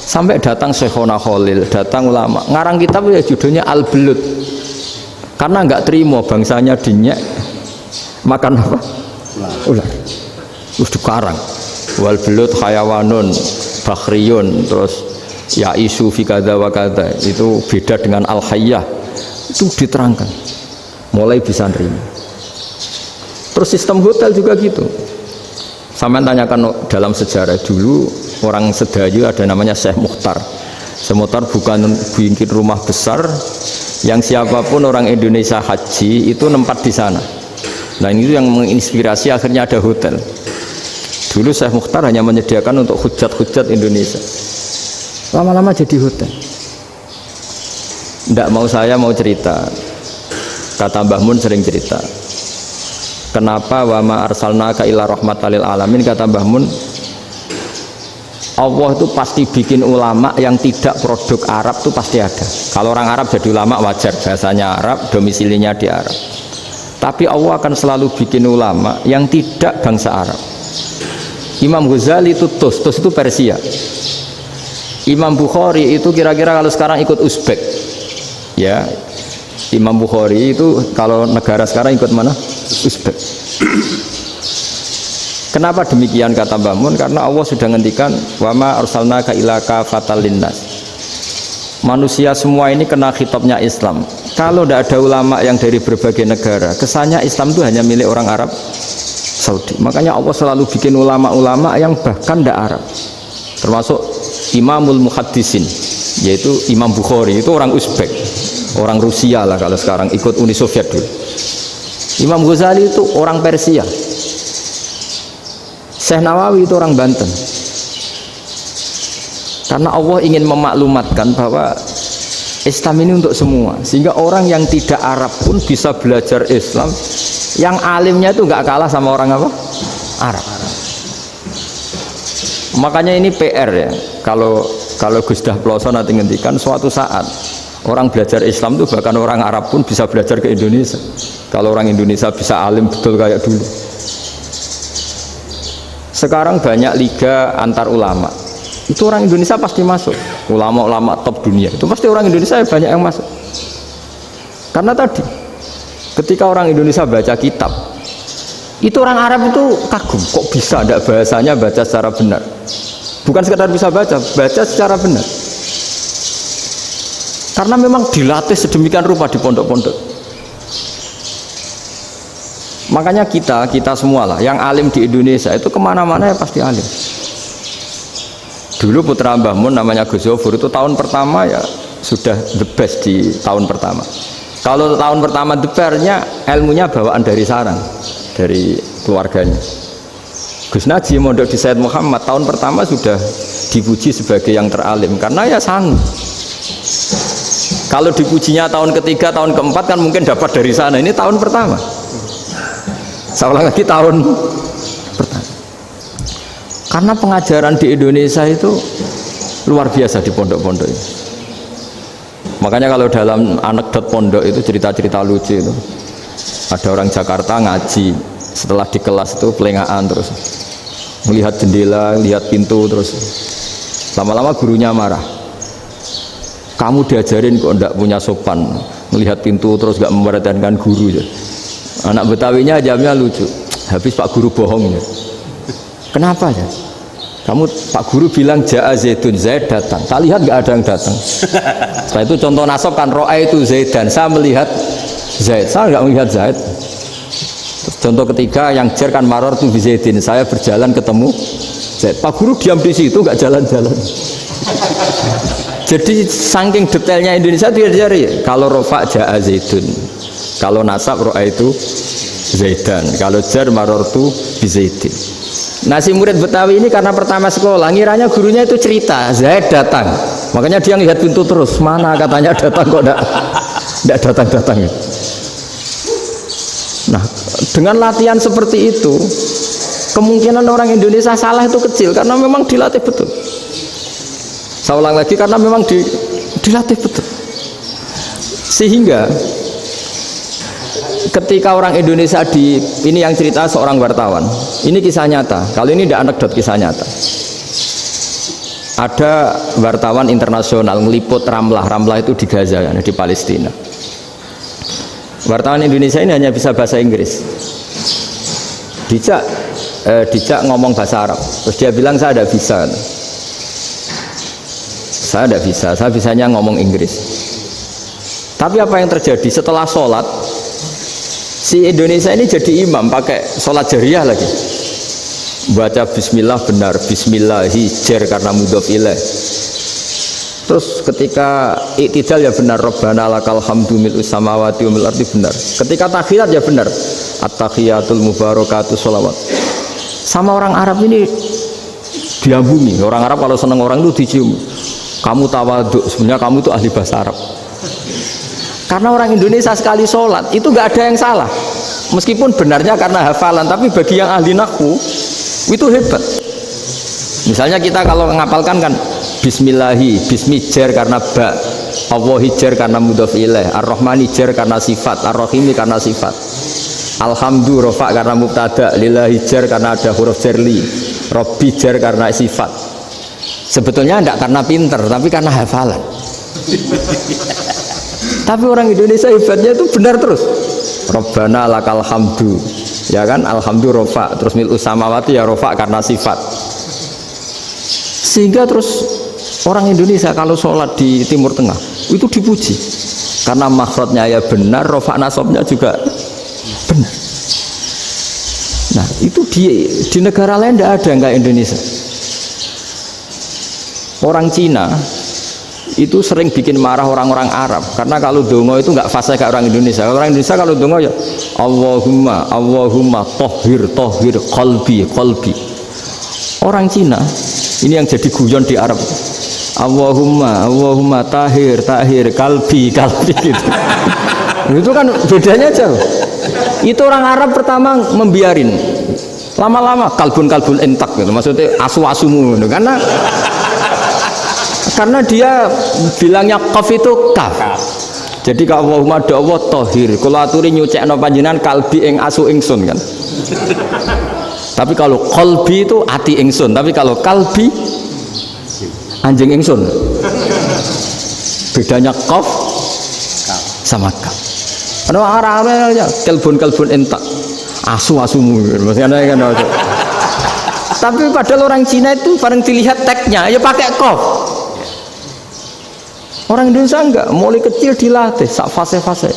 Sampai datang Syekhona Khalil, datang ulama ngarang kitab ya judulnya Al-Belut karena nggak terima bangsanya dinyek makan apa? Ular. Terus dikarang wal belut hayawanun bakhriyun, terus ya isu fi kadza wa kadza, itu beda dengan al-hayyah, itu diterangkan mulai bisa nerima. Terus sistem hotel juga gitu. Sampai tanyakan dalam sejarah dulu orang Sedayu ada namanya Syekh Mukhtar. Syekh Mukhtar bukan bikin rumah besar yang siapapun orang Indonesia haji itu nempat di sana. Nah ini yang menginspirasi akhirnya ada hotel. Dulu Syekh Mukhtar hanya menyediakan untuk hujat-hujat Indonesia. Lama-lama jadi hotel. Tidak mau saya mau cerita. Kata Mbah Mun sering cerita. Kenapa wa ma arsalnaka illa rahmatan lil alamin, kata Mbah Mun, Allah itu pasti bikin ulama yang tidak produk Arab itu pasti ada. Kalau orang Arab jadi ulama wajar, bahasanya Arab, domisilinya di Arab. Tapi Allah akan selalu bikin ulama yang tidak bangsa Arab. Imam Ghazali itu Tus itu Persia. Imam Bukhari itu kira-kira kalau sekarang ikut Uzbek. Ya, Imam Bukhari itu kalau negara sekarang ikut mana? Uzbek. Kenapa demikian kata Mbah Mun? Karena Allah sudah ngendikan wa ma arsalnaka illa kafatal linnas. Manusia semua ini kena khitabnya Islam. Kalau tidak ada ulama yang dari berbagai negara, kesannya Islam itu hanya milik orang Arab Saudi. Makanya Allah selalu bikin ulama-ulama yang bahkan tidak Arab. Termasuk Imamul Muhaddisin, yaitu Imam Bukhari, itu orang Uzbek, orang Rusia lah kalau sekarang, ikut Uni Soviet dulu. Imam Ghazali itu orang Persia. Syekh Nawawi itu orang Banten. Karena Allah ingin memaklumatkan bahwa Islam ini untuk semua, sehingga orang yang tidak Arab pun bisa belajar Islam. Yang alimnya itu nggak kalah sama orang apa? Arab. Makanya ini PR ya. Kalau Gus Dah Ploso nanti ngendikan suatu saat orang belajar Islam itu bahkan orang Arab pun bisa belajar ke Indonesia. Kalau orang Indonesia bisa alim betul kayak dulu. Sekarang banyak liga antar ulama. Itu orang Indonesia pasti masuk. Ulama-ulama top dunia itu pasti orang Indonesia banyak yang masuk. Karena tadi ketika orang Indonesia baca kitab, itu orang Arab itu kagum, kok bisa ada bahasanya baca secara benar. Bukan sekedar bisa baca secara benar. Karena memang dilatih sedemikian rupa di pondok-pondok. Makanya kita semua lah, yang alim di Indonesia itu kemana-mana ya pasti alim. Dulu putra Mbah Mun namanya Gus Zofur itu tahun pertama ya sudah the best di tahun pertama. Kalau tahun pertama the best-nya ilmunya bawaan dari sarang, dari keluarganya. Gus Najib mondok di Said Muhammad tahun pertama sudah dipuji sebagai yang teralim karena ya sanggup. Kalau dipujinya tahun ketiga, tahun keempat kan mungkin dapat dari sana. Ini tahun pertama. Saya ulang lagi tahun pertama. Karena pengajaran di Indonesia itu luar biasa di pondok-pondok ini. Makanya kalau dalam anekdot pondok itu cerita-cerita lucu itu. Ada orang Jakarta ngaji, setelah di kelas itu pelengahan terus. Melihat jendela, lihat pintu terus. Lama-lama gurunya marah. Kamu diajarin kok enggak punya sopan, melihat pintu terus enggak memperhatikan guru ya. Anak Betawinya jamnya lucu. Habis Pak Guru bohong ya. Kenapa ya? Kamu Pak Guru bilang Ja'a Zaidun, Zaid datang. Tak lihat enggak ada yang datang. Setelah itu contoh nasab kan ro'a itu Zaidan. Saya melihat Zaid, saya enggak melihat Zaid. Terus contoh ketiga yang jer kan maror tu bi Zaidin. Saya berjalan ketemu Zaid. Pak Guru diam di situ enggak jalan-jalan. Jadi saking detailnya Indonesia dia cari. Kalau rofa Ja'a Zaidun, kalau nasab ro'a itu Zaidan, kalau jar marortu bi Zaidin. Nah si murid Betawi ini karena pertama sekolah ngiranya gurunya itu cerita Zaid datang, makanya dia lihat pintu terus, mana katanya datang kok enggak datang-datang. Nah dengan latihan seperti itu kemungkinan orang Indonesia salah itu kecil karena memang dilatih betul. Saya ulang lagi karena memang dilatih betul. Sehingga ketika orang Indonesia ini yang cerita seorang wartawan, ini kisah nyata. Kalau ini tidak anekdot, kisah nyata. Ada wartawan internasional meliput Ramlah itu di Gaza, di Palestina. Wartawan Indonesia ini hanya bisa bahasa Inggris. Dijak ngomong bahasa Arab, terus dia bilang saya tidak bisa. Saya tidak bisa, saya bisanya ngomong Inggris. Tapi apa yang terjadi setelah sholat, si Indonesia ini jadi imam pakai sholat jariyah lagi. Baca bismillah benar, bismillahi jar karena mudhof ilaih. Terus ketika iktidal ya benar, Rabbana lakal hamdu mil'us samawati wa mil'ul ardi benar. Ketika takhiyat ya benar, at-tahiyatul mubarakatuh sholawat. Sama orang Arab ini diambungi. Orang Arab kalau senang orang itu dicium. Kamu tawaduk, sebenarnya kamu itu ahli bahasa Arab. Karena orang Indonesia sekali sholat itu nggak ada yang salah, meskipun benarnya karena hafalan, tapi bagi yang ahli nahwu itu hebat. Misalnya kita kalau ngapalkan kan bismillahi, bismi jar karena ba, Allahi jar karena mudhof ilaih, ar-rahmani jar karena sifat, ar-rahimi karena sifat, alhamdu rofa karena mubtada, lillahi jar karena ada huruf jarli, robbi jar karena sifat. Sebetulnya tidak karena pinter, tapi karena hafalan. Tapi orang Indonesia hebatnya itu benar terus. Rabbana lakal hamdu, ya kan, alhamdu rofa, terus mil'us samawati ya rofa karena sifat. Sehingga terus orang Indonesia kalau sholat di Timur Tengah itu dipuji karena makhrajnya ya benar, rofa nasabnya juga benar. Nah itu di negara lain tidak ada yang kayak Indonesia. Orang Cina itu sering bikin marah orang-orang Arab karena kalau dongo itu nggak fasih kayak orang Indonesia. Orang Indonesia kalau dongo ya Allahumma tohir qalbi. Orang Cina ini yang jadi guyon di Arab, Allahumma tahir kalbi gitu. Itu kan bedanya jauh. Itu orang Arab pertama membiarin Lama-lama kalbun entak gitu. Maksudnya asu-asumu gitu. Karena dia bilangnya qaf itu kaf. Jadi kalau Allahumma Allah tohir, kalau aturi nyucekno panjenengan kalbi ing asu ingsun kan. Tapi kalau qalbi itu ati ingsun, tapi kalau kalbi anjing ingsun. Bedanya qaf sama kaf. Ana arah-arah kalbun entak. Asu-asumu maksudnya kan. Tapi padahal orang Cina itu paling dilihat teksnya ya pakai qaf. Orang Indonesia enggak, mulai kecil dilatih sak fase-fase.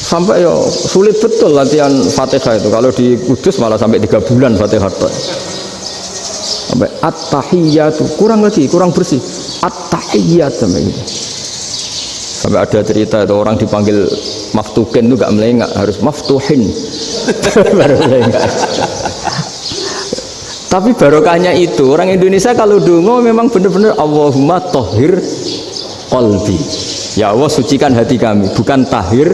Sampai ya sulit betul latihan Fatihah itu. Kalau di Kudus malah sampai 3 bulan Fatihah itu. Sampai at-tahiyyatu, kurang bersih. At-tahiyyat sampai gitu. Sampai ada cerita itu orang dipanggil maftuhin itu enggak melengak, harus maftuhin. Baru melengak. Tapi barokahnya itu orang Indonesia kalau dongo memang benar-benar Allahumma tohir qalbi. Ya Allah sucikan hati kami, bukan tahir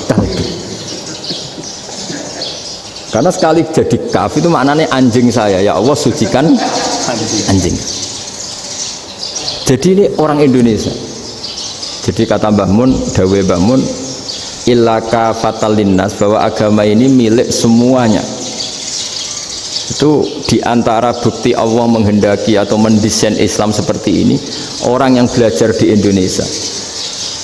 kalbi. Karena sekali jadi kaf itu maknanya anjing saya. Ya Allah sucikan anjing. Jadi ini orang Indonesia. Jadi kata Mbah Mun, dawe Mbah Mun, illaka fatal linnas, bahwa agama ini milik semuanya. Itu diantara bukti Allah menghendaki atau mendesain Islam seperti ini, orang yang belajar di Indonesia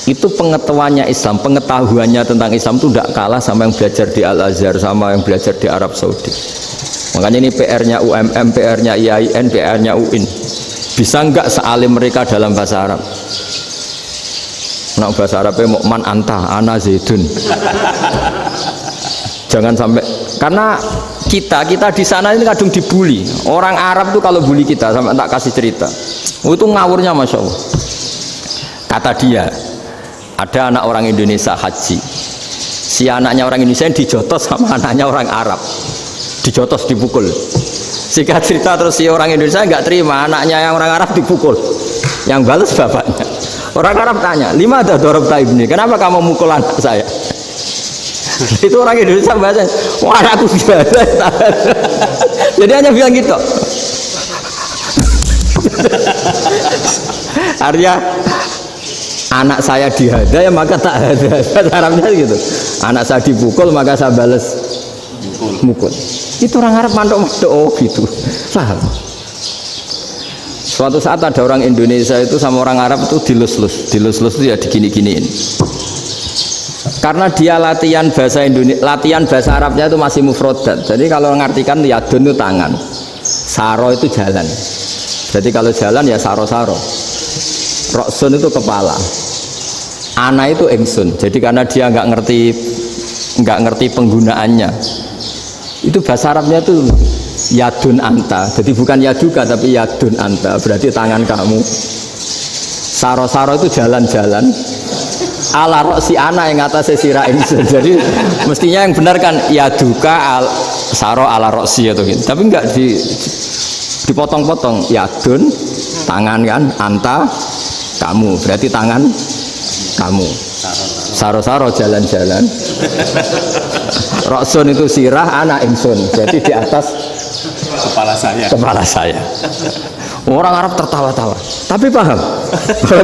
itu pengetahuannya Islam, pengetahuannya tentang Islam itu tidak kalah sama yang belajar di Al-Azhar, sama yang belajar di Arab Saudi. Makanya ini PR-nya UMM, PR-nya IAIN, PR-nya UIN. Bisa enggak sealim mereka dalam bahasa Arab? Nah, bahasa Arabnya mau man anta, ana zaidun. Jangan sampai, karena kita di sana ini kadang dibully. Orang Arab tuh kalau bully kita, sampai tak kasih cerita. Itu ngawurnya Masya Allah. Kata dia, ada anak orang Indonesia haji. Si anaknya orang Indonesia dijotos sama anaknya orang Arab. Dijotos, dipukul. Sehingga cerita terus si orang Indonesia nggak terima, anaknya yang orang Arab dipukul. Yang balas bapaknya. Orang Arab tanya, lima ada dorobta ibni, kenapa kamu mukul anak saya? Itu orang Indonesia bahasa, wah aku biasa. Jadi hanya bilang gitu. Artinya anak saya dihada ya maka tak ada. Arabnya gitu. Anak saya dipukul maka saya balas mukul. Itu orang Arab mantuk-mantuk oh gitu. Paham? Suatu saat ada orang Indonesia itu sama orang Arab itu dilus-lus itu ya digini-giniin. Karena dia latihan bahasa Indonesia, latihan bahasa Arabnya itu masih mufrodat. Jadi kalau mengartikan yadun itu tangan, saro itu jalan. Jadi kalau jalan ya saro-saro. Roksun itu kepala, ana itu ingsun. Jadi karena dia nggak ngerti penggunaannya, itu bahasa Arabnya itu yadun anta. Jadi bukan yaduka tapi yadun anta. Berarti tangan kamu. Saro-saro itu jalan-jalan. Ala roksi ana yang atasnya sirah ingsun. Jadi mestinya yang benar kan yaduka saro ala roksi atau gitu. Tapi enggak dipotong-potong. Yadun tangan kan, anta kamu. Berarti tangan kamu. Saro-saro jalan-jalan. Roksun itu sirah, ana ingsun. Jadi di atas kepala saya. Orang Arab tertawa-tawa. Tapi paham.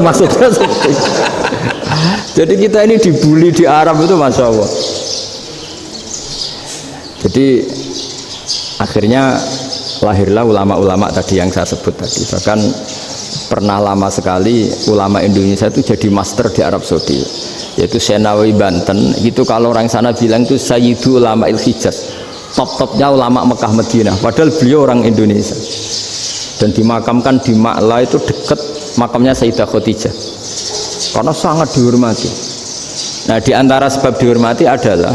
Maksudnya seperti itu. Jadi kita ini dibully di Arab itu Masya Allah. Jadi akhirnya lahirlah ulama-ulama tadi yang saya sebut tadi. Bahkan pernah lama sekali ulama Indonesia itu jadi master di Arab Saudi, yaitu Senawi Banten. Itu kalau orang sana bilang itu Sayyidu Ulama Il-Hijaz, top-topnya ulama Mekah Madinah. Padahal beliau orang Indonesia dan dimakamkan di Ma'la itu dekat makamnya Sayyidah Khadijah karena sangat dihormati. Nah, di antara sebab dihormati adalah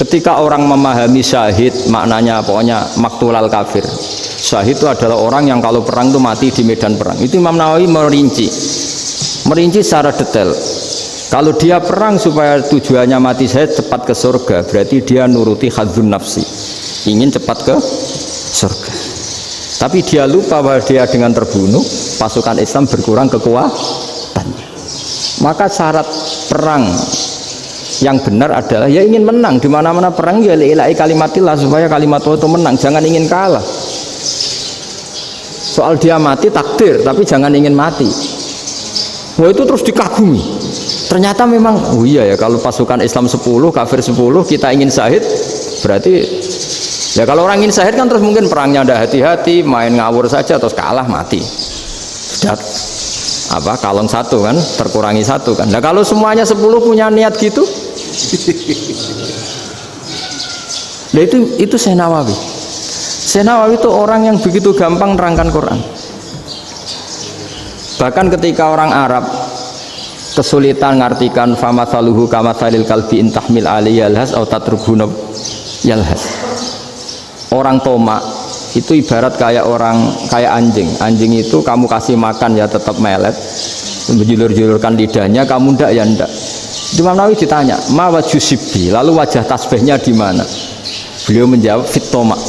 ketika orang memahami syahid, maknanya pokoknya maktulal kafir. Syahid itu adalah orang yang kalau perang itu mati di medan perang. Itu Imam Nawawi merinci secara detail. Kalau dia perang supaya tujuannya mati syahid cepat ke surga, berarti dia nuruti hadzun nafsi, ingin cepat ke surga. Tapi dia lupa bahwa dia dengan terbunuh pasukan Islam berkurang kekuatannya. Maka syarat perang yang benar adalah ya ingin menang di mana-mana perang ya lillahi kalimatillah, supaya kalimat Allah itu menang, jangan ingin kalah. Soal dia mati takdir, tapi jangan ingin mati. Wah itu terus dikagumi. Ternyata memang oh iya ya, kalau pasukan Islam 10 kafir 10 kita ingin syahid, berarti ya kalau orang ingin syahid kan terus mungkin perangnya ada hati-hati, main ngawur saja terus kalah mati. Sudah apa kalong satu kan, terkurangi satu kan. Nah kalau semuanya 10 punya niat gitu, nah itu Syekh Nawawi. Syekh Nawawi itu orang yang begitu gampang nerangkan Quran. Bahkan ketika orang Arab kesulitan ngartikan famathaluhu kamathalil kalbi intahmil alaihi yalhas atau tatrukhu yalhas. Orang Tomak itu ibarat kayak anjing. Anjing itu kamu kasih makan ya tetap melet, menjulur-julurkan lidahnya, kamu ndak ya ndak. Imam Nawawi ditanya, "Ma wajusibbi?" Lalu wajah tasbihnya di mana? Beliau menjawab, "Fit Tomak."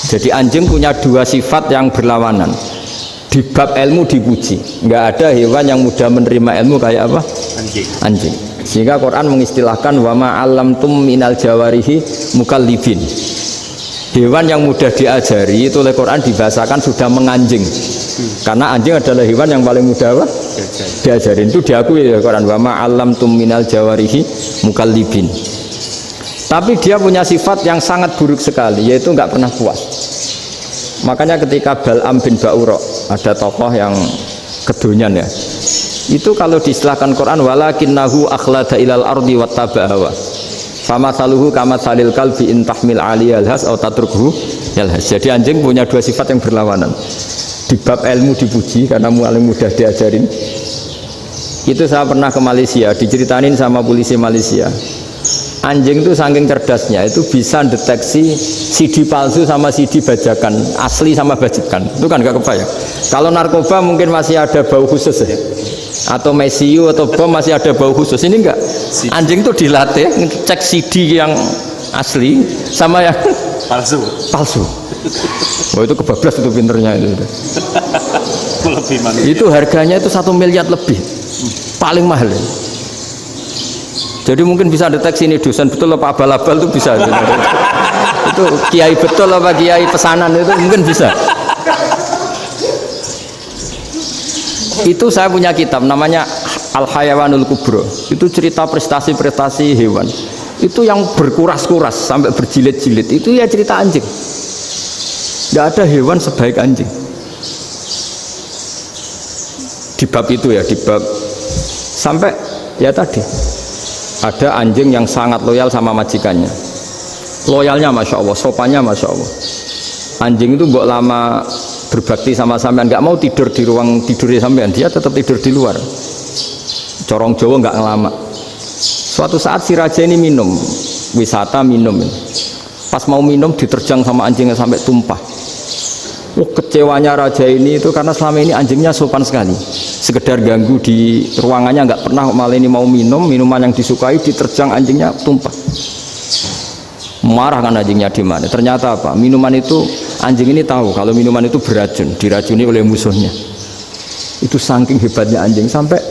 Jadi anjing punya dua sifat yang berlawanan. Di bab ilmu dipuji, nggak ada hewan yang mudah menerima ilmu kayak apa? Anjing. Sehingga Quran mengistilahkan wa ma 'allamtum minal jawarihi mukallibin. Hewan yang mudah diajari itu oleh Quran dibahasakan sudah menganjing. Karena anjing adalah hewan yang paling mudah apa? Diajarin. Itu diakui oleh Quran wa ma 'allamtum minal jawarihi mukallibin. Tapi dia punya sifat yang sangat buruk sekali, yaitu nggak pernah puas. Makanya ketika Bal'am bin Ba'ura, ada tokoh yang kedonyan ya, itu kalau diistilahkan Quran walakinnahu akhlada ilal ardi wattaba hawa famathaluhu kamathalil kalbi intahmil aliyal has atau tatrukhu yalhas. Jadi anjing punya dua sifat yang berlawanan. Di bab ilmu dipuji karena paling mudah diajarin. Itu saya pernah ke Malaysia, diceritain sama polisi Malaysia. Anjing itu saking cerdasnya itu bisa deteksi CD palsu sama CD bajakan, asli sama bajakan. Itu kan gak kebayang. Kalau narkoba mungkin masih ada bau khusus ya, atau mesiu atau bom masih ada bau khusus. Ini enggak. Anjing itu dilatih cek CD yang asli sama yang palsu. Oh itu kebablas itu pinternya itu. Itu harganya itu 1 miliar lebih, paling mahal. Ya. Jadi mungkin bisa deteksi ini dosen betul apa abal-abal itu bisa. Itu kiai betul apa kiai pesanan itu mungkin bisa. Itu saya punya kitab namanya Al-Hayawanul Kubro. Itu cerita prestasi-prestasi hewan. Itu yang berkuras-kuras sampai berjilid-jilid. Itu ya cerita anjing. Tidak ada hewan sebaik anjing. Di bab itu ya, di bab sampai ya tadi. Ada anjing yang sangat loyal sama majikannya, loyalnya masya Allah, sopannya masya Allah. Anjing itu mbok lama berbakti sama sampean, nggak mau tidur di ruang tidurnya sampean, dia tetap tidur di luar. Corong Jawa nggak ngelama. Suatu saat si raja ini minum, wisata minum, pas mau minum diterjang sama anjingnya sampai tumpah. Kecewanya raja ini itu karena selama ini anjingnya sopan sekali, sekedar ganggu di ruangannya nggak pernah, malah ini mau minum minuman yang disukai diterjang anjingnya tumpah. Marah kan anjingnya di mana? Ternyata apa? Minuman itu anjing ini tahu kalau minuman itu beracun, diracuni oleh musuhnya. Itu saking hebatnya anjing sampai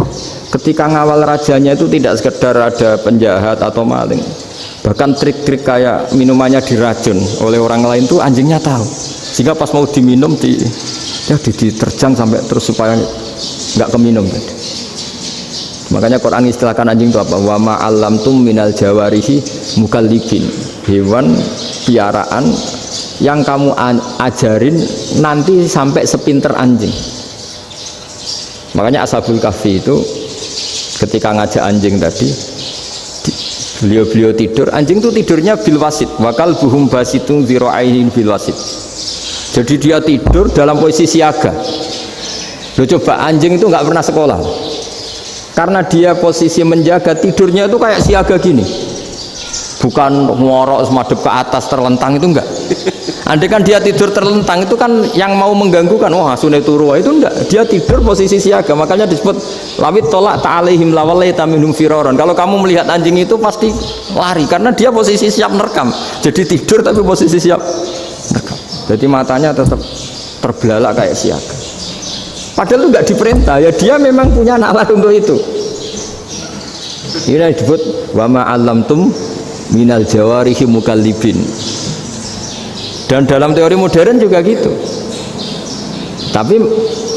ketika ngawal rajanya itu tidak sekedar ada penjahat atau maling, bahkan trik-trik kayak minumannya diracun oleh orang lain tuh anjingnya tahu. Sehingga pas mau diminum diterjang sampai terus supaya nggak keminum tadi. Makanya Quran istilahkan anjing itu apa? Wa ma 'allamtum minal jawarihi mukallibin. Hewan piaraan yang kamu ajarin nanti sampai sepinter anjing. Makanya Ashabul Kahfi itu ketika ngajak anjing tadi, beliau tidur, anjing itu tidurnya bil wasit, wakal buhum basitun dzira'aihi bil wasit. Jadi dia tidur dalam posisi siaga. Loh coba anjing itu nggak pernah sekolah, karena dia posisi menjaga, tidurnya itu kayak siaga gini, bukan ngorok semadep ke atas terlentang, itu enggak. Andai kan dia tidur terlentang itu kan yang mau mengganggu kan, wah sunai turu, itu enggak. Dia tidur posisi siaga, makanya disebut lawit tolak ta'alaihim lawalaita minhum firaron. Kalau kamu melihat anjing itu pasti lari, karena dia posisi siap merekam. Jadi tidur tapi posisi siap merekam. Jadi matanya tetap terbelalak kayak siaga. Padahal itu enggak diperintah, ya dia memang punya nalar untuk itu. Ini disebut wa ma 'allamtum minal jawarihi mukallibin. Dan dalam teori modern juga gitu. Tapi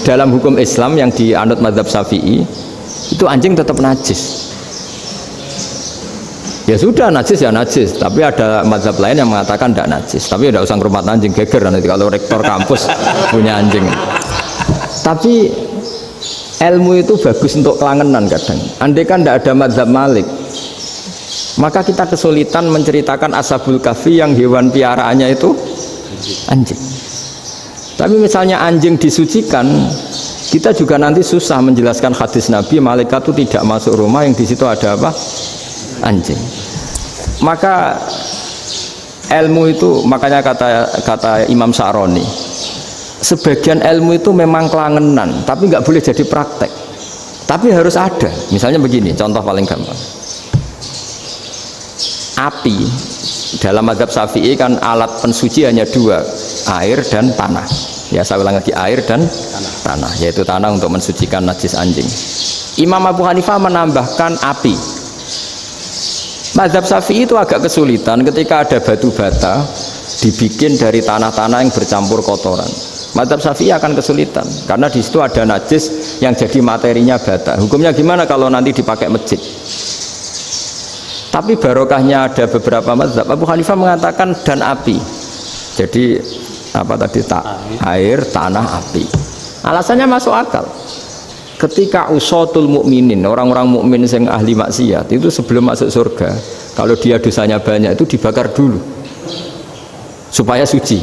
dalam hukum Islam yang dianut mazhab Syafi'i itu anjing tetap najis. Ya sudah najis ya najis, tapi ada mazhab lain yang mengatakan tidak najis. Tapi tidak usah ngurmat anjing, geger nanti kalau rektor kampus punya anjing. Tapi ilmu itu bagus untuk kelangenan kadang. Andai kan tidak ada mazhab Malik, maka kita kesulitan menceritakan Ashabul Kahfi yang hewan piaraannya itu anjing. Tapi misalnya anjing disucikan, kita juga nanti susah menjelaskan hadis Nabi malaikat itu tidak masuk rumah yang di situ ada apa? Anjing. Maka ilmu itu, makanya kata Imam Sa'roni, sebagian ilmu itu memang kelangenan, tapi nggak boleh jadi praktek. Tapi harus ada. Misalnya begini, contoh paling gampang. Api dalam mazhab Syafi'i kan alat pensuci hanya dua, air dan tanah. Ya saya ulang lagi, air dan tanah, yaitu tanah untuk mensucikan najis anjing. Imam Abu Hanifah menambahkan api. Mazhab Syafi'i itu agak kesulitan ketika ada batu bata dibikin dari tanah-tanah yang bercampur kotoran. Mazhab Syafi'i akan kesulitan karena di situ ada najis yang jadi materinya bata. Hukumnya gimana kalau nanti dipakai masjid? Tapi barokahnya ada beberapa mazhab. Abu Hanifah mengatakan dan api. Jadi apa tadi air, tanah, api. Alasannya masuk akal. Ketika usatul mukminin, orang-orang mukmin yang ahli maksiat itu sebelum masuk surga, kalau dia dosanya banyak itu dibakar dulu supaya suci.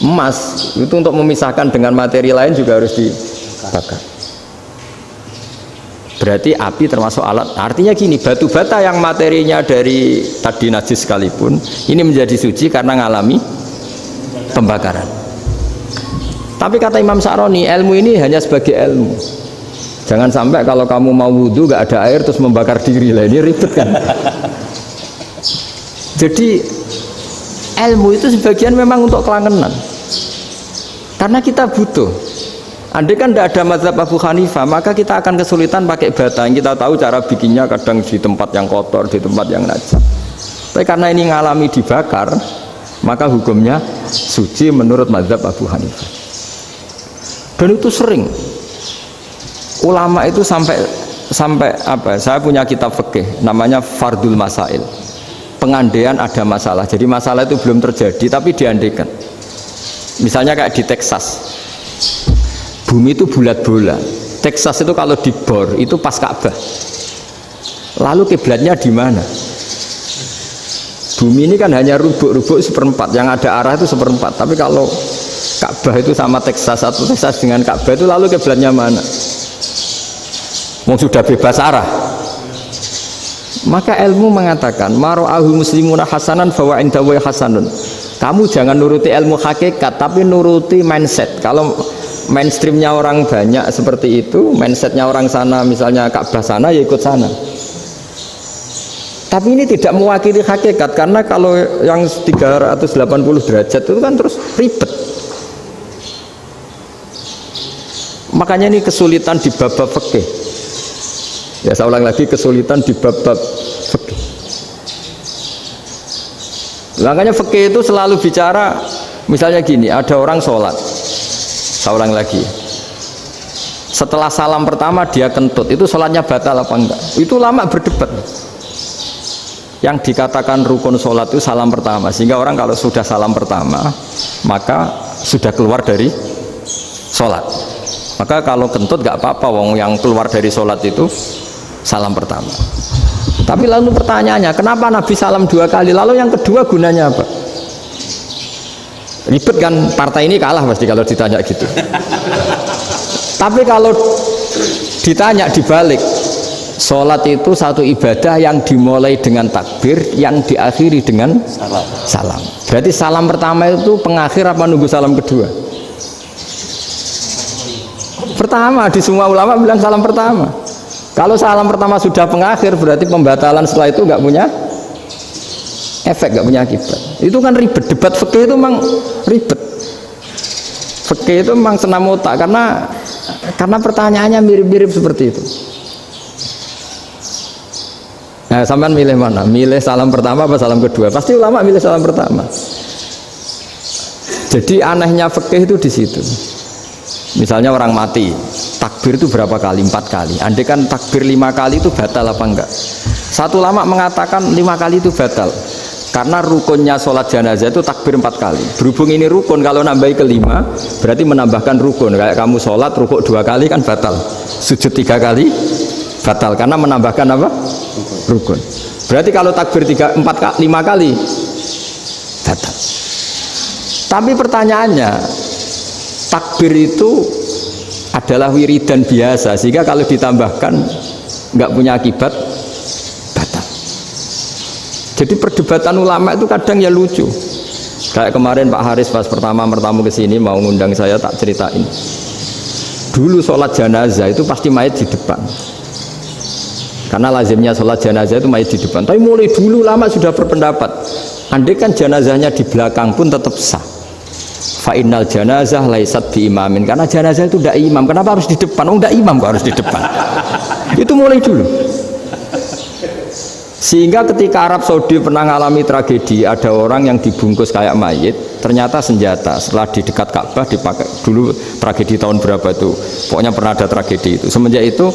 Emas itu untuk memisahkan dengan materi lain juga harus dibakar. Berarti api termasuk alat. Artinya gini, batu bata yang materinya dari tadi najis sekalipun ini menjadi suci karena ngalami pembakaran. Tapi kata Imam Sa'roni, ilmu ini hanya sebagai ilmu. Jangan sampai kalau kamu mau wudhu gak ada air terus membakar diri lah, ini ribet kan. Jadi ilmu itu sebagian memang untuk kelangenan. Karena kita butuh. Andai kan tidak ada mazhab Abu Hanifah, maka kita akan kesulitan pakai bata. Yang kita tahu cara bikinnya kadang di tempat yang kotor, di tempat yang najis. Tapi karena ini ngalami dibakar, maka hukumnya suci menurut mazhab Abu Hanifah. Dan itu sering ulama itu sampai apa? Saya punya kitab fikih namanya Fardul Masail. Pengandaian ada masalah. Jadi masalah itu belum terjadi tapi diandaikan. Misalnya kayak di Texas. Bumi itu bulat bola. Texas itu kalau dibor itu pas Ka'bah. Lalu kiblatnya di mana? Bumi ini kan hanya rubuk-rubuk seperempat. Yang ada arah itu seperempat. Tapi kalau Ka'bah itu sama Texas atau Texas dengan Ka'bah itu lalu kiblatnya mana? Mau sudah bebas arah. Maka ilmu mengatakan mara'ahu muslimuna hasanan fawa indahu hasanun. Kamu jangan nuruti ilmu hakikat tapi nuruti mindset. Kalau mainstreamnya orang banyak seperti itu, mindsetnya orang sana misalnya Ka'bah sana ya ikut sana. Tapi ini tidak mewakili hakikat karena kalau yang 380 derajat itu kan terus ribet. Makanya ini kesulitan di bab-bab fikih. Ya saya ulang lagi, kesulitan di bab-bab fikih. Makanya fikih itu selalu bicara, misalnya gini, ada orang sholat. Saya ulang lagi. Setelah salam pertama dia kentut, itu sholatnya batal apa enggak? Itu lama berdebat. Yang dikatakan rukun sholat itu salam pertama, sehingga orang kalau sudah salam pertama, maka sudah keluar dari sholat. Maka kalau kentut gak apa-apa, wong yang keluar dari sholat itu salam pertama. Tapi lalu pertanyaannya, kenapa Nabi salam 2 kali? Lalu yang kedua gunanya apa? Ribet kan, partai ini kalah pasti kalau ditanya gitu. Tapi kalau ditanya dibalik, sholat itu satu ibadah yang dimulai dengan takbir, yang diakhiri dengan salam. Berarti salam pertama itu pengakhir apa nunggu salam kedua? Pertama, di semua ulama bilang salam pertama. Kalau salam pertama sudah pengakhir berarti pembatalan setelah itu nggak punya efek, nggak punya akibat. Itu kan ribet. Debat fikih itu memang ribet. Fikih itu memang senam otak karena pertanyaannya mirip-mirip seperti itu. Nah, sampean milih mana? Milih salam pertama apa salam kedua? Pasti ulama milih salam pertama. Jadi anehnya fikih itu di situ. Misalnya orang mati, takbir itu berapa kali? 4 kali. Andai kan takbir 5 kali itu batal apa enggak? Satu ulama mengatakan 5 kali itu batal. Karena rukunnya sholat jenazah itu takbir 4 kali. Berhubung ini rukun, kalau nambahi ke 5 berarti menambahkan rukun. Kayak kamu sholat rukuk 2 kali kan batal. Sujud 3 kali batal karena menambahkan apa? Rukun. Berarti kalau takbir 5 kali batal. Tapi pertanyaannya, takbir itu adalah wiridan biasa, sehingga kalau ditambahkan nggak punya akibat batal. Jadi perdebatan ulama itu kadang ya lucu. Kayak kemarin Pak Haris pas pertama ke sini mau ngundang saya, tak ceritain. Dulu sholat jenazah itu pasti mayat di depan. Karena lazimnya sholat jenazah itu mayat di depan. Tapi mulai dulu lama sudah berpendapat, andai kan jenazahnya di belakang pun tetap sah. Fa'innal janazah laisat bi imamin, karena jenazah itu tidak imam. Kenapa harus di depan? Oh, tidak imam kok harus di depan. Itu mulai dulu. Sehingga ketika Arab Saudi pernah mengalami tragedi, ada orang yang dibungkus kayak mayit, ternyata senjata. Setelah di dekat Ka'bah dipakai. Dulu tragedi tahun berapa itu? Pokoknya pernah ada tragedi itu. Semenjak itu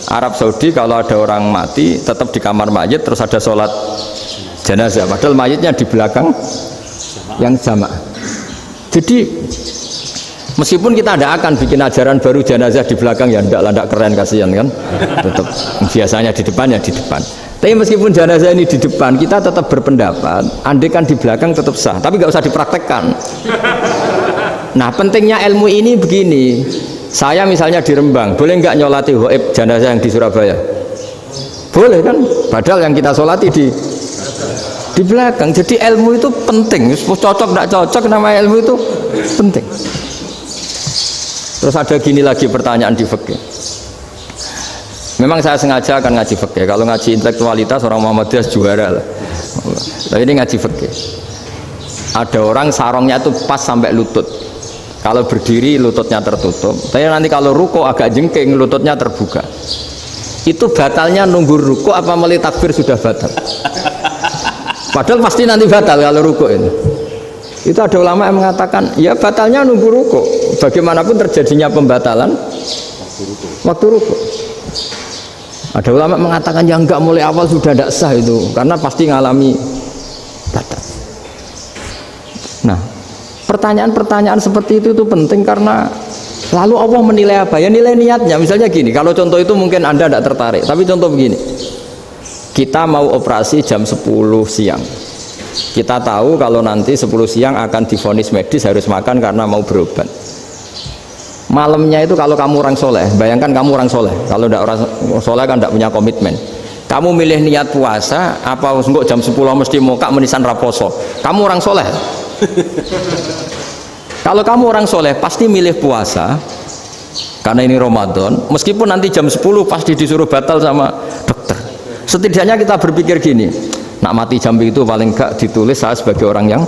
Arab Saudi kalau ada orang mati tetap di kamar mayit, terus ada sholat jenazah. Padahal mayitnya di belakang yang jamaah. Jadi meskipun kita tidak akan bikin ajaran baru jenazah di belakang, ya tidak keren, kasihan kan, tetap biasanya di depan ya di depan. Tapi meskipun jenazah ini di depan, kita tetap berpendapat andai kan di belakang tetap sah, tapi nggak usah dipraktekkan. Nah, pentingnya ilmu ini begini, saya misalnya di Rembang, boleh nggak nyolati ghaib jenazah yang di Surabaya? Boleh kan, padahal yang kita solati di belakang. Jadi ilmu itu penting, cocok tidak cocok, nama ilmu itu penting. Terus ada gini lagi pertanyaan di fikih. Memang saya sengaja akan ngaji fikih. Kalau ngaji intelektualitas orang Muhammadiyah juara lah. Tapi ini ngaji fikih. Ada orang sarongnya itu pas sampai lutut. Kalau berdiri lututnya tertutup. Tapi nanti kalau ruko agak jengking lututnya terbuka. Itu batalnya nunggu ruko apa mulai takbir sudah batal? Padahal pasti nanti batal kalau ruko ini. Itu ada ulama yang mengatakan, ya batalnya nunggu ruko. Bagaimanapun terjadinya pembatalan waktu ruko. Ada ulama mengatakan yang enggak mulai awal sudah tidak sah itu, karena pasti ngalami batal. Nah, pertanyaan-pertanyaan seperti itu penting karena lalu Allah menilai apa? Ya nilai niatnya. Misalnya gini, kalau contoh itu mungkin Anda tidak tertarik, tapi contoh begini. Kita mau operasi jam 10 siang. Kita tahu kalau nanti 10 siang akan divonis medis harus makan karena mau berobat. Malamnya itu kalau kamu orang soleh, bayangkan kamu orang soleh. Kalau tidak orang soleh kan tidak punya komitmen. Kamu milih niat puasa, apa enggak jam 10 mesti muka menisan raposo. Kamu orang soleh. Kalau kamu orang soleh pasti milih puasa karena ini Ramadan. Meskipun nanti jam 10 pasti disuruh batal sama dokter. Setidaknya kita berpikir gini, nak mati jam itu paling enggak ditulis saya sebagai orang yang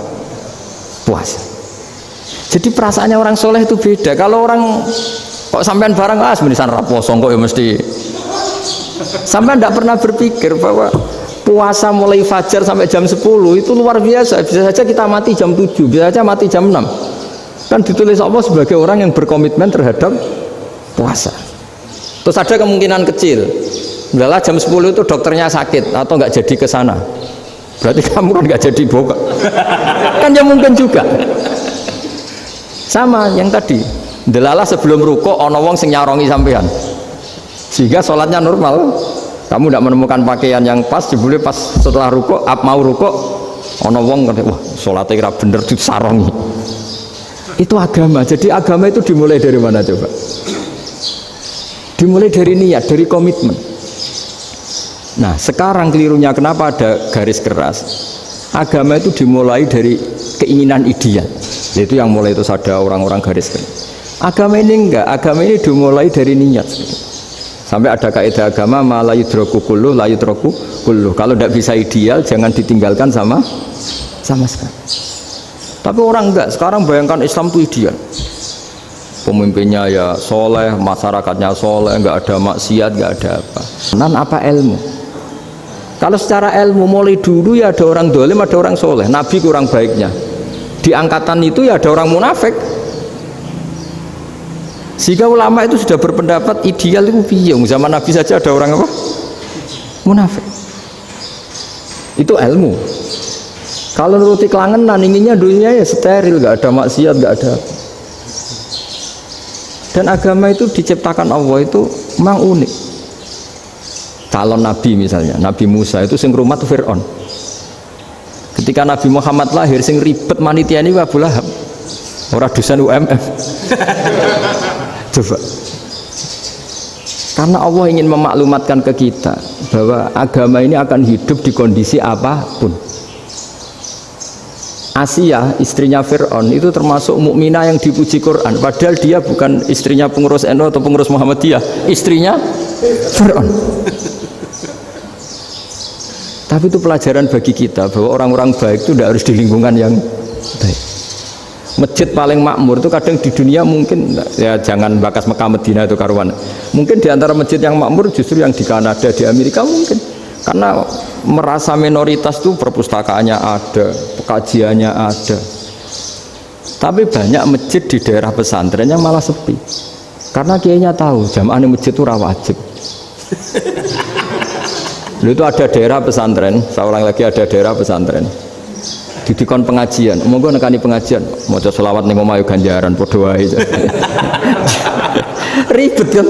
puasa. Jadi perasaannya orang soleh itu beda. Kalau orang kok sampean barang menisan raposo kok ya mesti. Sampean tidak pernah berpikir bahwa puasa mulai fajar sampai jam 10 itu luar biasa. Bisa saja kita mati jam 7, bisa saja mati jam 6. Kan ditulis Allah sebagai orang yang berkomitmen terhadap puasa. Terus ada kemungkinan kecil, udahlah jam 10 itu dokternya sakit atau nggak jadi ke sana. Berarti kamu kan nggak jadi boga. Kan ya mungkin juga. Sama yang tadi. Delalah sebelum ruko ono wong sing nyarongi sampean. Sehingga sholatnya normal. Kamu tidak menemukan pakaian yang pas, jebule pas setelah ruko, mau ruko ono wong ngerti, wah sholatnya kira bener disarongi. Itu agama. Jadi agama itu dimulai dari mana coba? Dimulai dari niat, dari komitmen. Nah, sekarang kelirunya kenapa ada garis keras? Agama itu dimulai dari keinginan ideal. Itu yang mulai itu ada orang-orang garis keras. Agama ini enggak, agama ini dimulai dari niat. Sampai ada kaidah agama la yudraku kulluh la yudraku kulluh. Kalau tidak bisa ideal jangan ditinggalkan sama sekali. Tapi orang enggak, sekarang bayangkan Islam itu ideal. Pemimpinnya ya soleh, masyarakatnya soleh, enggak ada maksiat, enggak ada apa. Nan apa ilmu? Kalau secara ilmu mulai dulu ya ada orang dolim, ada orang soleh. Nabi kurang baiknya. Di angkatan itu ya ada orang munafik. Sehingga ulama itu sudah berpendapat ideal itu piye? Zaman Nabi saja ada orang apa? Munafik. Itu ilmu. Kalau nuruti kelangenan, inginnya dunia ya steril, nggak ada maksiat, nggak ada. Dan agama itu diciptakan Allah itu memang unik. Calon Nabi misalnya, Nabi Musa itu sing rumat Fir'aun. Ketika Nabi Muhammad lahir, sing ribet manitia ini Abu Lahab. Orang dosen UMF. Coba. Karena Allah ingin memaklumatkan ke kita bahwa agama ini akan hidup di kondisi apapun. Asia, istrinya Fir'aun itu termasuk mukminah yang dipuji Quran. Padahal dia bukan istrinya pengurus NU atau pengurus Muhammadiyah, istrinya Fir'aun. Tapi itu pelajaran bagi kita bahwa orang-orang baik itu tidak harus di lingkungan yang baik. Masjid paling makmur itu kadang di dunia mungkin ya jangan bakas Mekah Medina itu karuan. Mungkin di antara masjid yang makmur justru yang di Kanada, di Amerika mungkin. Karena merasa minoritas itu perpustakaannya ada, pekajiannya ada. Tapi banyak masjid di daerah pesantrennya malah sepi. Karena kiainya tahu jamaah di masjid itu wajib. Lalu itu ada daerah pesantren, seorang lagi ada daerah pesantren. Didikon pengajian, monggo nekani pengajian, maca selawat ning omah ganjaran padha wae. Ribet kan?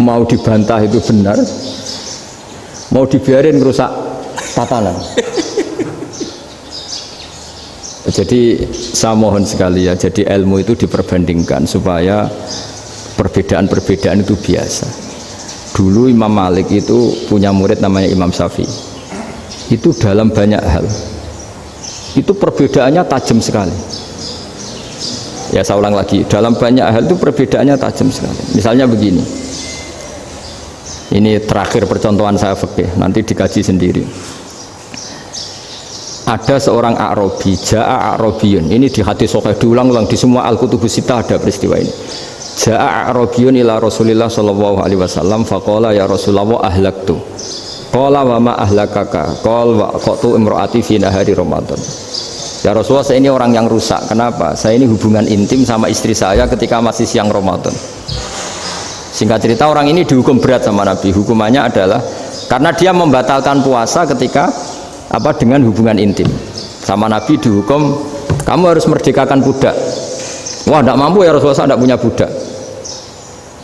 Mau dibantah itu benar, mau dibiarin merusak tatanan. Jadi saya mohon sekali ya, jadi ilmu itu diperbandingkan supaya perbedaan-perbedaan itu biasa. Dulu Imam Malik itu punya murid namanya Imam Syafi'i. Itu dalam banyak hal itu perbedaannya tajam sekali. Ya saya ulang lagi, dalam banyak hal itu perbedaannya tajam sekali. Misalnya begini, ini terakhir percontohan saya fikih, nanti dikaji sendiri. Ada seorang A'rabi, Ja'a A'rabiyun, ini di hadis sahih diulang-ulang di semua Al-Kutubus Sittah ada peristiwa ini. Ja'a A'rabiyun ila Rasulillah sallallahu alaihi wasallam faqala ya Rasulullah ahlaktu. Qala wa ma ahlakaka? Qala wa qatu imraati fi nahari Ramadan. Ya Rasulullah, saya ini orang yang rusak. Kenapa? Saya ini hubungan intim sama istri saya ketika masih siang Ramadan. Singkat cerita orang ini dihukum berat sama Nabi. Hukumannya adalah karena dia membatalkan puasa ketika dengan hubungan intim. Sama Nabi dihukum, kamu harus merdekakan budak. Wah, tidak mampu ya Rasulullah, saya tidak punya budak.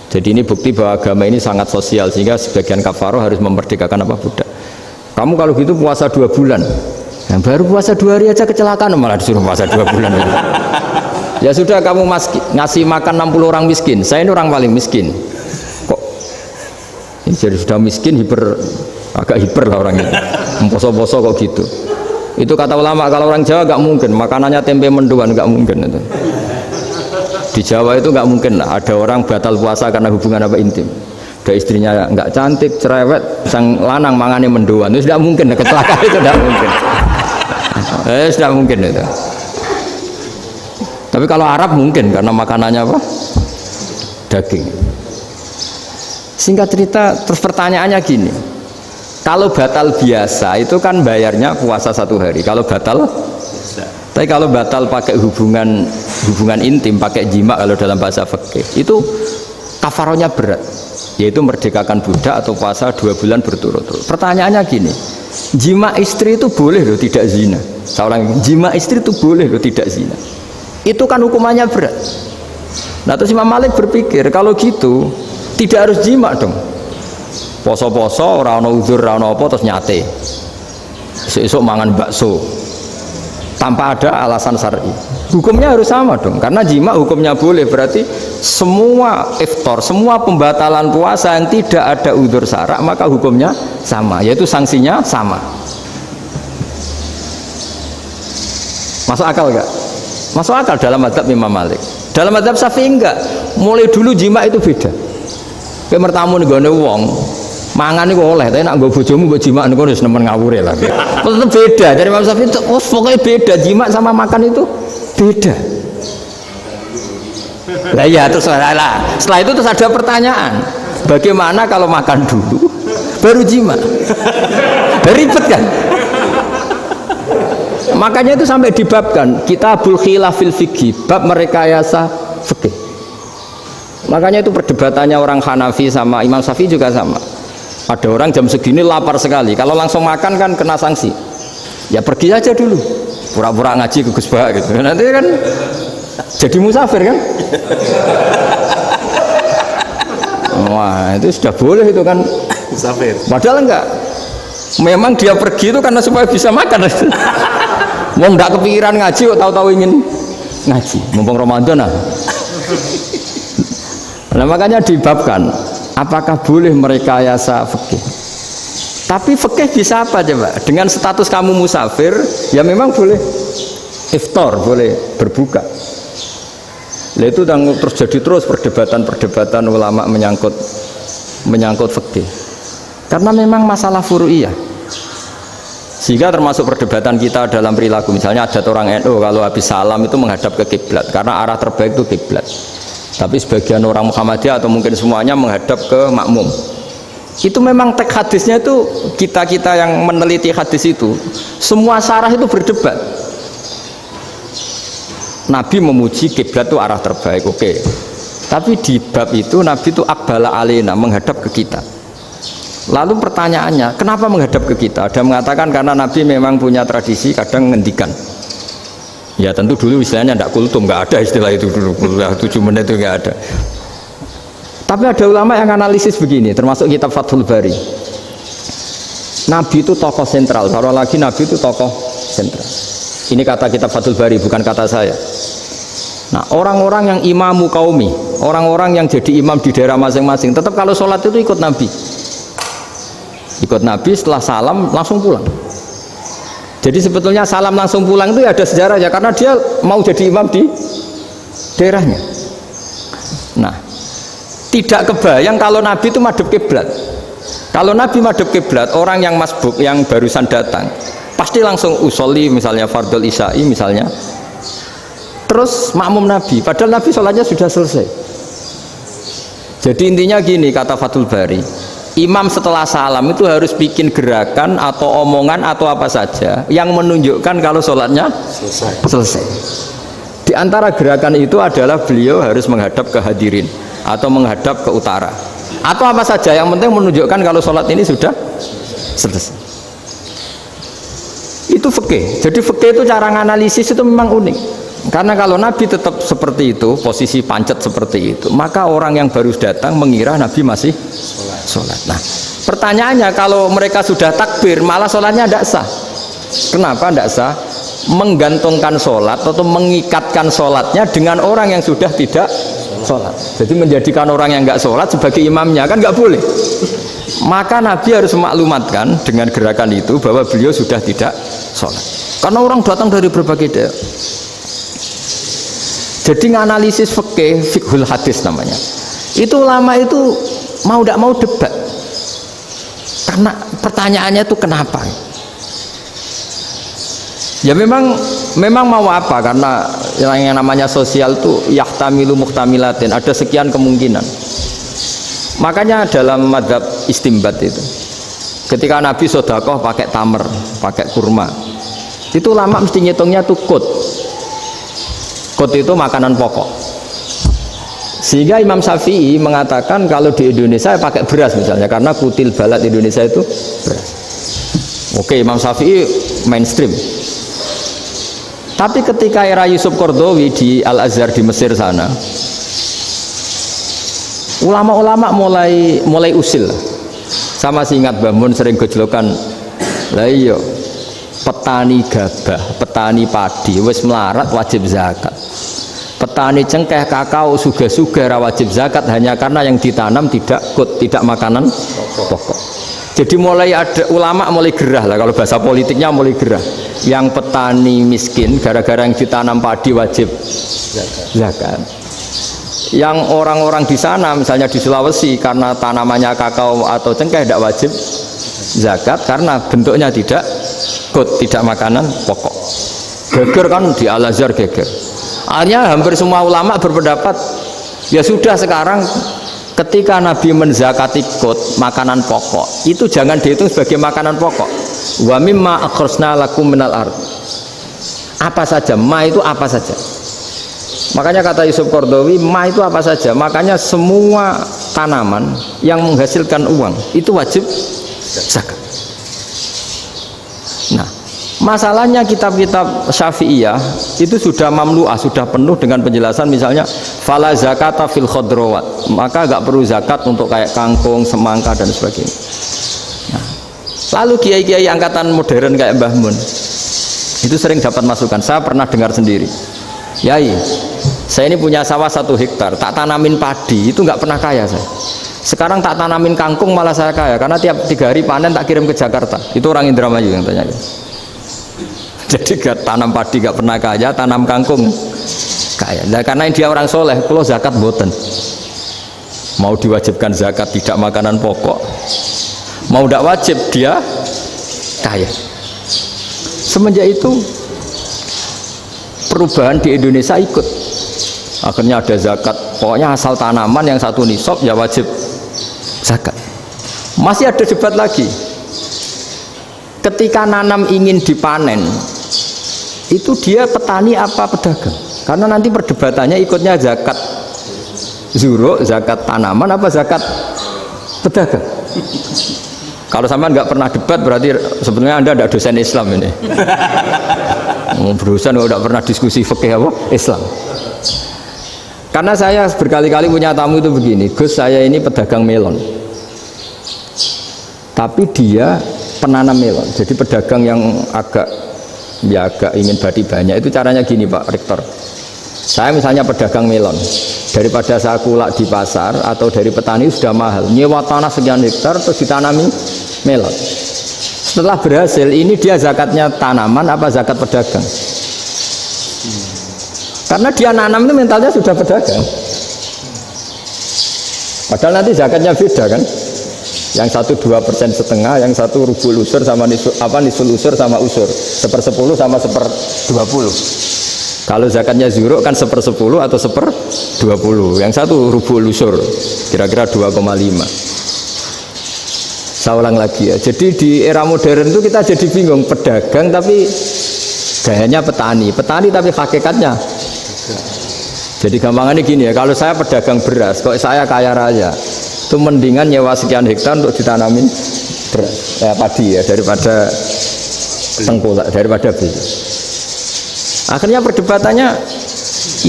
Jadi ini bukti bahwa agama ini sangat sosial, sehingga sebagian kafaroh harus memerdekakan budak. Kamu kalau gitu puasa 2 bulan, yang baru puasa 2 hari aja kecelakaan malah disuruh puasa 2 bulan. Ya sudah, kamu ngasih makan 60 orang miskin, saya ini orang paling miskin. Kok ini jadi sudah miskin, agak hiper lah orangnya, memposo-poso kok gitu. Itu kata ulama, kalau orang Jawa nggak mungkin makanannya tempe mendoan, nggak mungkin itu. Di Jawa itu nggak mungkin lah ada orang batal puasa karena hubungan intim. Ada istrinya nggak cantik, cerewet, sang lanang mangane mendoan, itu tidak mungkin, kecelakaan itu tidak mungkin. Tidak mungkin itu. Tapi kalau Arab mungkin karena makanannya daging. Singkat cerita, terus pertanyaannya gini, kalau batal biasa itu kan bayarnya puasa 1 hari. Kalau batal, tapi kalau batal pakai hubungan intim, pakai jima kalau dalam bahasa fikih, itu kafarohnya berat, yaitu merdekakan budak atau puasa 2 bulan berturut-turut. Pertanyaannya gini, jima istri itu boleh loh tidak zina. Seorang jima istri itu boleh loh tidak zina. Itu kan hukumannya berat. Nah terus Imam Malik berpikir kalau gitu tidak harus jima dong. Poso-poso, ora ono uzur, ora ono apa terus nyate. Esuk mangan bakso. Tanpa ada alasan syar'i. Hukumnya harus sama dong, karena jima hukumnya boleh, berarti semua iftar, semua pembatalan puasa yang tidak ada udzur syara' maka hukumnya sama, yaitu sanksinya sama. Masuk akal enggak? Masuk akal dalam mazhab Imam Malik. Dalam mazhab Syafi'i enggak. Mulai dulu jima itu beda. Kayak mertamu nih gone wong, mangan itu oleh, tapi nak nggo bojomu nggo jima niku wis nemen ngawure lah. Tetep beda. Dari Imam Syafi'i itu pokoknya beda, jima sama makan itu beda. Lah ya terus lah. Setelah itu terus ada pertanyaan. Bagaimana kalau makan dulu baru jima? Ribet kan? Makanya itu sampai dibabkan Kitabul Khilafil Fiqhi, bab merekayasa fikih. Makanya itu perdebatannya orang Hanafi sama Imam Syafi'i juga sama. Ada orang jam segini lapar sekali, kalau langsung makan kan kena sanksi. Ya pergi aja dulu, pura-pura ngaji ke Gus Bah gitu. Nanti kan jadi musafir kan? Wah itu sudah boleh itu kan musafir. Padahal enggak. Memang dia pergi itu karena supaya bisa makan. Mau enggak kepikiran ngaji, tahu-tahu ingin ngaji. Mumpung Ramadan nah. Nah makanya dibabkan, apakah boleh merekayasa fikih? Tapi fikih bisa apa coba? Dengan status kamu musafir, ya memang boleh iftar, boleh berbuka. Nah itu terus jadi terus perdebatan ulama menyangkut fikih. Karena memang masalah furu'iyah. Sehingga termasuk perdebatan kita dalam perilaku, misalnya ada orang NU kalau habis salam itu menghadap ke kiblat karena arah terbaik itu kiblat. Tapi sebagian orang Muhammadiyah atau mungkin semuanya menghadap ke makmum. Itu memang teks hadisnya itu kita yang meneliti hadis itu semua syarah itu berdebat. Nabi memuji kiblat itu arah terbaik, oke. Tapi di bab itu Nabi itu aqbala alaina, menghadap ke kita. Lalu pertanyaannya, kenapa menghadap ke kita? Ada mengatakan karena Nabi memang punya tradisi kadang ngendikan. Ya tentu dulu istilahnya tidak kultum, nggak ada istilah itu dulu, 7 menit itu nggak ada. Tapi ada ulama yang analisis begini, termasuk kitab Fathul Bari. Nabi itu tokoh sentral, taruh lagi Nabi itu tokoh sentral. Ini kata kitab Fathul Bari, bukan kata saya. Nah orang-orang yang imamu kaumi, orang-orang yang jadi imam di daerah masing-masing, tetap kalau sholat itu ikut Nabi. Ikut Nabi, setelah salam langsung pulang. Jadi sebetulnya salam langsung pulang itu ya ada sejarahnya, karena dia mau jadi imam di daerahnya. Nah tidak kebayang kalau Nabi itu madhep kiblat. Kalau Nabi madhep kiblat, orang yang masbuk yang barusan datang pasti langsung usolli, misalnya fardhu isya'i misalnya, terus makmum Nabi, padahal Nabi sholatnya sudah selesai. Jadi intinya gini kata Fathul Bari, imam setelah salam itu harus bikin gerakan atau omongan atau apa saja yang menunjukkan kalau sholatnya selesai. Di antara gerakan itu adalah beliau harus menghadap ke hadirin atau menghadap ke utara atau apa saja yang penting menunjukkan kalau sholat ini sudah selesai. Itu fikih. Jadi fikih itu cara menganalisis itu memang unik. Karena kalau Nabi tetap seperti itu, posisi pancet seperti itu, maka orang yang baru datang mengira Nabi masih sholat. Nah, pertanyaannya kalau mereka sudah takbir, malah sholatnya tidak sah. Kenapa tidak sah? Menggantungkan sholat atau mengikatkan sholatnya dengan orang yang sudah tidak sholat. Jadi menjadikan orang yang nggak sholat sebagai imamnya, kan nggak boleh. Maka Nabi harus memaklumatkan dengan gerakan itu bahwa beliau sudah tidak sholat. Karena orang datang dari berbagai daerah. Jadi nganalisis fikih, fiqhul hadis namanya. Itu ulama itu mau tidak mau debat. Karena pertanyaannya itu kenapa? Ya memang mau apa? Karena yang namanya sosial itu yahtamilu muhtamilatin, ada sekian kemungkinan. Makanya dalam madzhab istimbat itu, ketika Nabi sedekah pakai tamer, pakai kurma, itu ulama mesti ngitungnya tuh kut. Kut itu makanan pokok. Sehingga Imam Syafi'i mengatakan kalau di Indonesia pakai beras misalnya, karena kutil balad Indonesia itu beras. Oke, Imam Syafi'i mainstream. Tapi ketika era Yusuf Qaradawi di Al-Azhar di Mesir sana, ulama-ulama mulai usil. Sama sih ingat Mbah Mun sering gojlokan, lah iya petani gabah, petani padi wis melarat wajib zakat. Petani cengkeh, kakao, suga-suga wajib zakat hanya karena yang ditanam tidak tidak makanan pokok. Jadi mulai ada ulama mulai gerah lah, kalau bahasa politiknya mulai gerah. Yang petani miskin gara-gara yang ditanam padi wajib zakat. Yang orang-orang di sana misalnya di Sulawesi karena tanamannya kakao atau cengkeh tidak wajib zakat karena bentuknya tidak makanan pokok. Geger kan di Al-Azhar geger. Akhirnya hampir semua ulama berpendapat ya sudah sekarang ketika Nabi menzakati qut, makanan pokok, itu jangan dihitung sebagai makanan pokok. Wa mimma akhrajna lakum minal ard. Apa saja, ma itu apa saja. Makanya kata Yusuf Qaradawi, ma itu apa saja. Makanya semua tanaman yang menghasilkan uang itu wajib zakat. Nah, masalahnya kitab-kitab Syafi'iyah itu sudah mamlu'ah, sudah penuh dengan penjelasan misalnya fala zakata fil khadrawat, maka enggak perlu zakat untuk kayak kangkung, semangka dan sebagainya. Nah, lalu kiai-kiai angkatan modern kayak Mbah Mun itu sering dapat masukan. Saya pernah dengar sendiri, Yai, saya ini punya sawah 1 hektar, tak tanamin padi, itu nggak pernah kaya saya. Sekarang tak tanamin kangkung malah saya kaya, karena tiap 3 hari panen tak kirim ke Jakarta. Itu orang Indramayu yang tanya. Jadi gak tanam padi gak pernah kaya, tanam kangkung kaya. Nah, karena dia orang soleh, kalau zakat boten. Mau diwajibkan zakat tidak makanan pokok, mau tidak wajib dia kaya. Semenjak itu perubahan di Indonesia ikut. Akhirnya ada zakat, pokoknya asal tanaman yang 1 nisab ya wajib zakat. Masih ada debat lagi. Ketika nanam ingin dipanen, itu dia petani apa pedagang? Karena nanti perdebatannya ikutnya zakat zuruk, zakat tanaman apa zakat pedagang. Kalau sampean nggak pernah debat berarti sebenarnya Anda tidak dosen Islam ini. Berusaha nggak pernah diskusi fikih apa Islam. Karena saya berkali-kali punya tamu itu begini, Gus, saya ini pedagang melon, tapi dia penanam melon, jadi pedagang yang agak ingin badi banyak. Itu caranya gini Pak Rektor, saya misalnya pedagang melon, daripada saya kulak di pasar atau dari petani sudah mahal, nyewa tanah sekian hektar terus ditanami melon. Setelah berhasil, ini dia zakatnya tanaman apa zakat pedagang? Karena dia nanam itu mentalnya sudah pedagang. Padahal nanti zakatnya beda kan? Yang 1,2% yang 1 rubul usur sama nisul usur sama usur, 1/10 sama 1/20. Kalau zakatnya zuruk kan 1/10 atau 1/20. Yang 1 rubul usur, kira-kira 2,5. Saya ulang lagi ya. Jadi di era modern itu kita jadi bingung, pedagang tapi gayanya petani tapi hakikatnya. Jadi gampangannya gini ya, kalau saya pedagang beras, kok saya kaya raya, itu mendingan nyewa sekian hektar untuk ditanamin beras, padi ya, daripada tengkulak, daripada beli. Akhirnya perdebatannya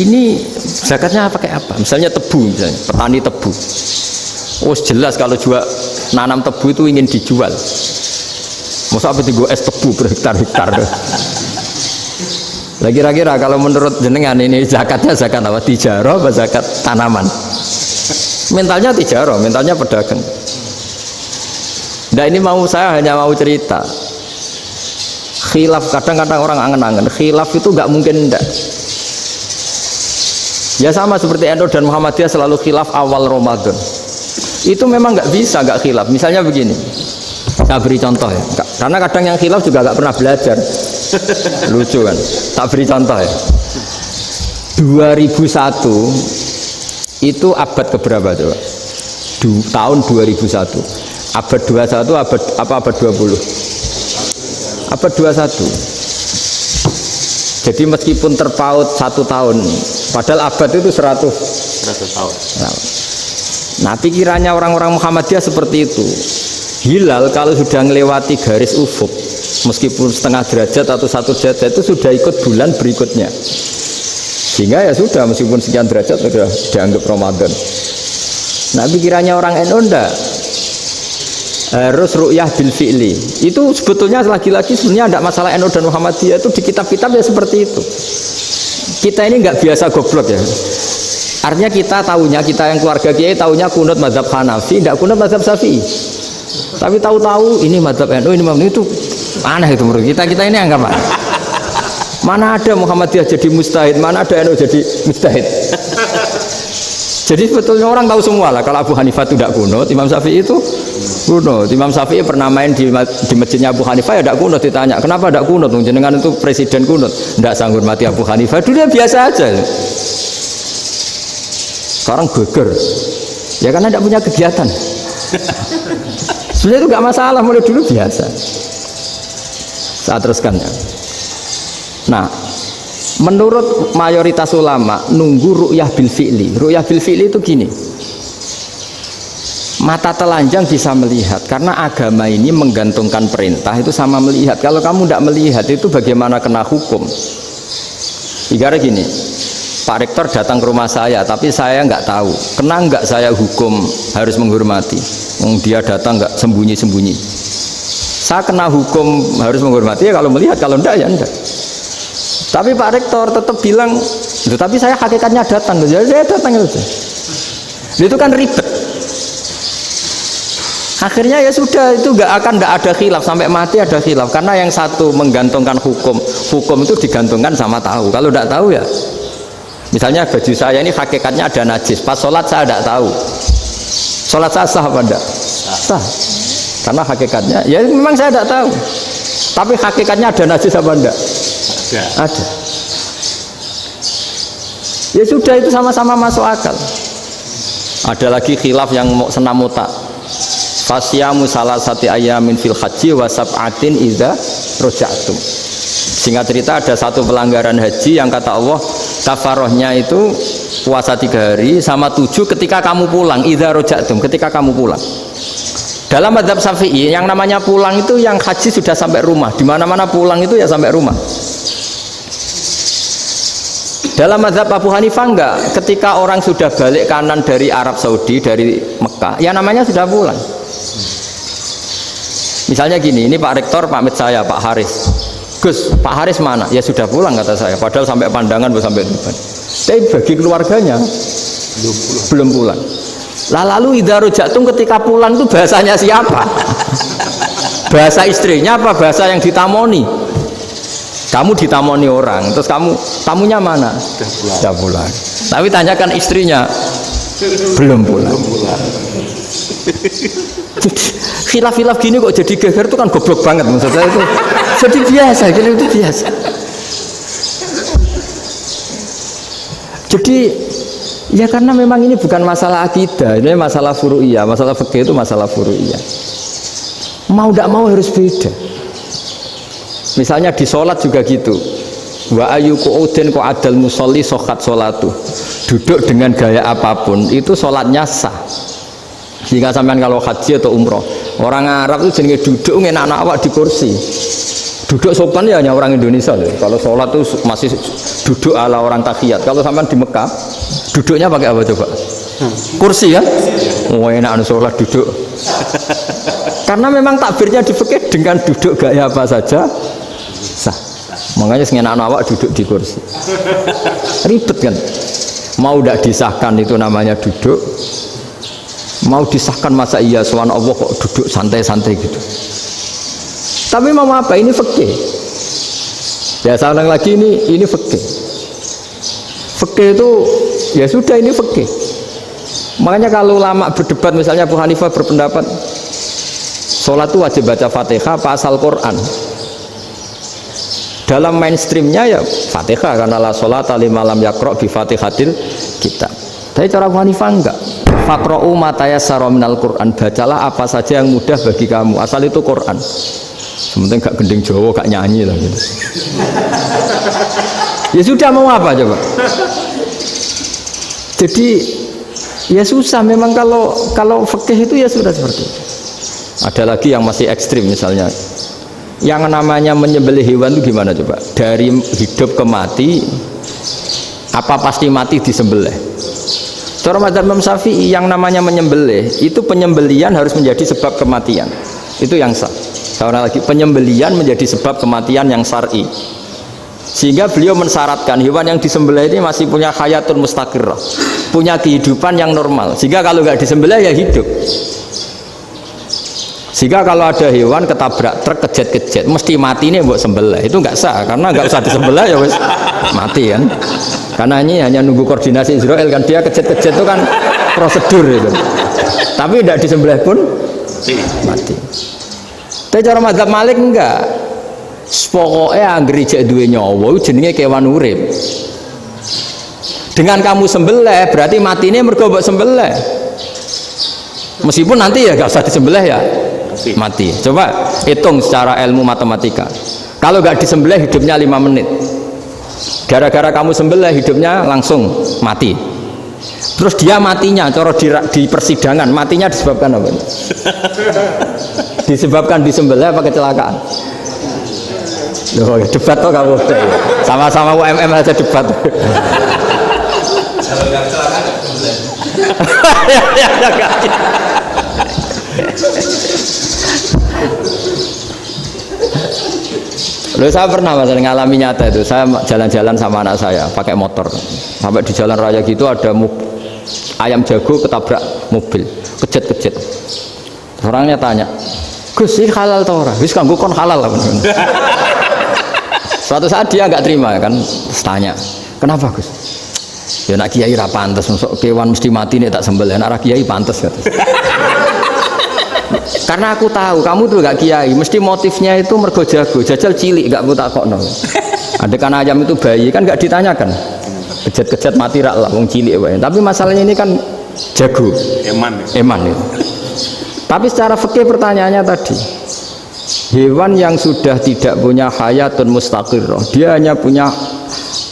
ini zakatnya pakai apa? Misalnya tebu, misalnya petani tebu. Oh jelas kalau jual nanam tebu itu ingin dijual. Masa apa tiga es tebu berhektar-hektar? Lah kira-kira kalau menurut jenengan ini zakatnya zakat apa? Tijarah apa zakat tanaman? Mentalnya tijarah, mentalnya pedagang. Nah ini saya hanya mau cerita. Khilaf, kadang-kadang orang angen-angen. Khilaf itu nggak mungkin enggak. Ya sama seperti NU dan Muhammadiyah selalu khilaf awal Ramadan. Itu memang nggak bisa nggak khilaf. Misalnya begini, saya beri contoh ya. Karena kadang yang khilaf juga nggak pernah belajar. Lucu kan? Tak beri contoh ya. 2001 itu abad keberapa coba? Tahun 2001. Abad 21 abad 20? Abad 21. Jadi meskipun terpaut 1 tahun, padahal abad itu 100 tahun. Nah, pikirannya orang-orang Muhammadiyah seperti itu. Hilal kalau sudah melewati garis ufuk, meskipun setengah derajat atau 1 derajat itu sudah ikut bulan berikutnya. Sehingga ya sudah, meskipun sekian derajat sudah dianggap Ramadan. Nah, pikirannya orang NU enggak. Harus ru'yah bil fi'li. Itu sebetulnya lagi-lagi sebenarnya enggak masalah NU dan Muhammadiyah, itu di kitab-kitab ya seperti itu. Kita ini enggak biasa goblok ya. Artinya kita yang keluarga kiai tahunya kunut mazhab Hanafi, enggak kunut mazhab Syafi'i. Tapi tahu-tahu ini mazhab NU, ini mazhab itu aneh itu menurut kita ini anggap apa? Mana ada Muhammadiyah jadi mustahid, mana ada NU jadi mustahid. Jadi sebetulnya orang tahu semua lah kalau Abu Hanifah itu tidak kunut, Imam Syafi'i itu kunut. Imam Syafi'i pernah main di masjidnya Abu Hanifah ya tidak kunut, ditanya kenapa tidak kunut? Jenengan itu presiden kunut, tidak sanggup mati Abu Hanifah. Dulu biasa aja. Sekarang geger. Ya karena tidak punya kegiatan. Sebenarnya itu nggak masalah, mulai dulu biasa. Saat teruskan ya. Nah, menurut mayoritas ulama nunggu ru'yah bil fi'li. Ru'yah bil fi'li itu gini. Mata telanjang bisa melihat karena agama ini menggantungkan perintah itu sama melihat. Kalau kamu tidak melihat itu bagaimana kena hukum? Ibarat gini, Pak Rektor datang ke rumah saya tapi saya nggak tahu, kena nggak saya hukum harus menghormati? Dia datang nggak sembunyi-sembunyi, saya kena hukum harus menghormati ya kalau melihat, kalau enggak ya enggak. Tapi Pak Rektor tetap bilang, tapi saya hakikatnya datang, jadi saya datang saja. Itu kan ribet. Akhirnya ya sudah, itu nggak ada khilaf sampai mati, ada khilaf karena yang satu menggantungkan hukum itu digantungkan sama tahu. Kalau tidak tahu ya, misalnya baju saya ini hakikatnya ada najis, pas sholat saya tidak tahu, sholat saya sah apa enggak? Sah, karena hakikatnya ya memang saya tidak tahu, tapi hakikatnya ada najis apa enggak? Ada. Ya sudah, itu sama-sama masuk akal. Ada lagi khilaf yang senam otak. Fasyamu salasati ayamin fil haji wa sab'atin idza raja'tum. Singkat cerita ada satu pelanggaran haji yang kata Allah kafarohnya itu puasa 3 hari sama 7 ketika kamu pulang, idza raja'tum, ketika kamu pulang. Dalam mazhab Syafi'i yang namanya pulang itu yang haji sudah sampai rumah. Di mana-mana pulang itu ya sampai rumah. Dalam mazhab Abu Hanifah enggak, ketika orang sudah balik kanan dari Arab Saudi, dari Mekah, ya namanya sudah pulang. Misalnya gini, ini Pak Rektor pamit saya, Pak Haris. Gus, Pak Haris mana? Ya sudah pulang kata saya, padahal sampai pandangan belum sampai depan. Tapi bagi keluarganya belum pulang. Lah lalu idza raja'tum ketika pulang itu bahasanya siapa? Bahasa istrinya apa bahasa yang ditamoni? Kamu ditamoni orang, terus tamunya mana? Sudah pulang. Tapi tanyakan istrinya, belum pulang. Khilaf-khilaf gini kok jadi geger itu kan goblok banget maksud saya itu. Jadi biasa, gitu itu biasa. Jadi ya karena memang ini bukan masalah akidah, ini masalah furu'iyah, masalah fikih itu masalah furu'iyah. Mau tidak mau harus beda. Misalnya di sholat juga gitu. Wa ayyuku udin ku adal musolli sokat sholatu. Duduk dengan gaya apapun itu sholatnya sah. Jika sampean kalau haji atau umroh, orang Arab itu jenenge duduk enak-enak awak di kursi. Duduk sopan ya hanya orang Indonesia loh. Kalau sholat itu masih duduk ala orang tahiyat. Kalau sampean di Mekah, duduknya pakai apa coba? Kursi ya? Oh enak sholat duduk. Karena memang takbirnya di fikih dengan duduk gaya apa saja sah. Makanya sengenak awak duduk di kursi. Ribet kan? Mau tidak disahkan itu namanya duduk. Mau disahkan masa iya soal Allah kok duduk santai-santai gitu. Tapi mau apa? Ini fikih. Ya saya ulang lagi, ini fikih. Fikih itu ya sudah, ini fikih. Makanya kalau ulama berdebat, misalnya Abu Hanifah berpendapat sholat itu wajib baca Fatihah apa asal Quran. Dalam mainstreamnya ya Fatihah karena la sholata liman lam yaqra bi Fatihatil kitab. Tapi cara Abu Hanifah enggak. Faqra'u ma tayassara minal Qur'an, bacalah apa saja yang mudah bagi kamu, asal itu Quran. Sementing gak gending Jawa, gak nyanyi lah gitu. Ya sudah, mau apa coba? Jadi ya susah memang kalau fikih itu ya sudah seperti itu. Ada lagi yang masih ekstrim misalnya. Yang namanya menyembelih hewan itu gimana coba? Dari hidup ke mati, apa pasti mati disembelih? Cara mazhab Imam Syafi'i yang namanya menyembelih itu penyembelian harus menjadi sebab kematian. Itu yang sah. Karena lagi penyembelian menjadi sebab kematian yang syar'i. Sehingga beliau mensyaratkan hewan yang disembelih ini masih punya hayatun mustaqirrah, punya kehidupan yang normal. Sehingga kalau nggak disembelih ya hidup. Sehingga kalau ada hewan ketabrak truk kejet-kejet mesti mati ini buat sembelih, itu nggak sah karena nggak usah disembelih ya wes mati kan. Karena ini hanya nunggu koordinasi Israel kan, dia kejet-kejet itu kan prosedur itu. Tapi tidak disembelih pun mati. Tapi cara mazhab Malik enggak. Pokoknya anggere jek duwe nyawa jenenge kewan urip. Dengan kamu sembelih berarti matine mergo mbok sembelih. Meskipun nanti ya gak usah disembelih ya mati. Coba hitung secara ilmu matematika. Kalau gak disembelih hidupnya 5 menit. Gara-gara kamu sembelih hidupnya langsung mati. Terus dia matinya, cara di persidangan matinya disebabkan apa? Disebabkan disembelih apa kecelakaan? Loh, debat toh kamu. Sama-sama UMM aja debat. Kalau nggak kecelakaan nggak disembelih. Loh, saya pernah masalah ngalami nyata itu. Saya jalan-jalan sama anak saya pakai motor. Sampai di jalan raya gitu ada ayam jago ketabrak mobil, kejet-kejet. Orangnya tanya, "Gus, ini halal atau ora?" Wis kanggo kon halal lah. Suatu saat dia nggak terima kan, tanya, "Kenapa, Gus?" "Ya nak kiai ra pantes, mosok kewan mesti mati nek tak sembelih, nak ra kiai pantes." Kata. Karena aku tahu kamu tuh gak kiai, mesti motifnya itu mergo jago, jajal cilik gak tak kokno. Ada kan ayam itu bayi kan gak ditanyakan, kejet-kejet mati rak lah, wong cilik wae. Tapi masalahnya ini kan jago, eman itu. Tapi secara fikih pertanyaannya tadi, hewan yang sudah tidak punya hayatun mustaqirrah, dia hanya punya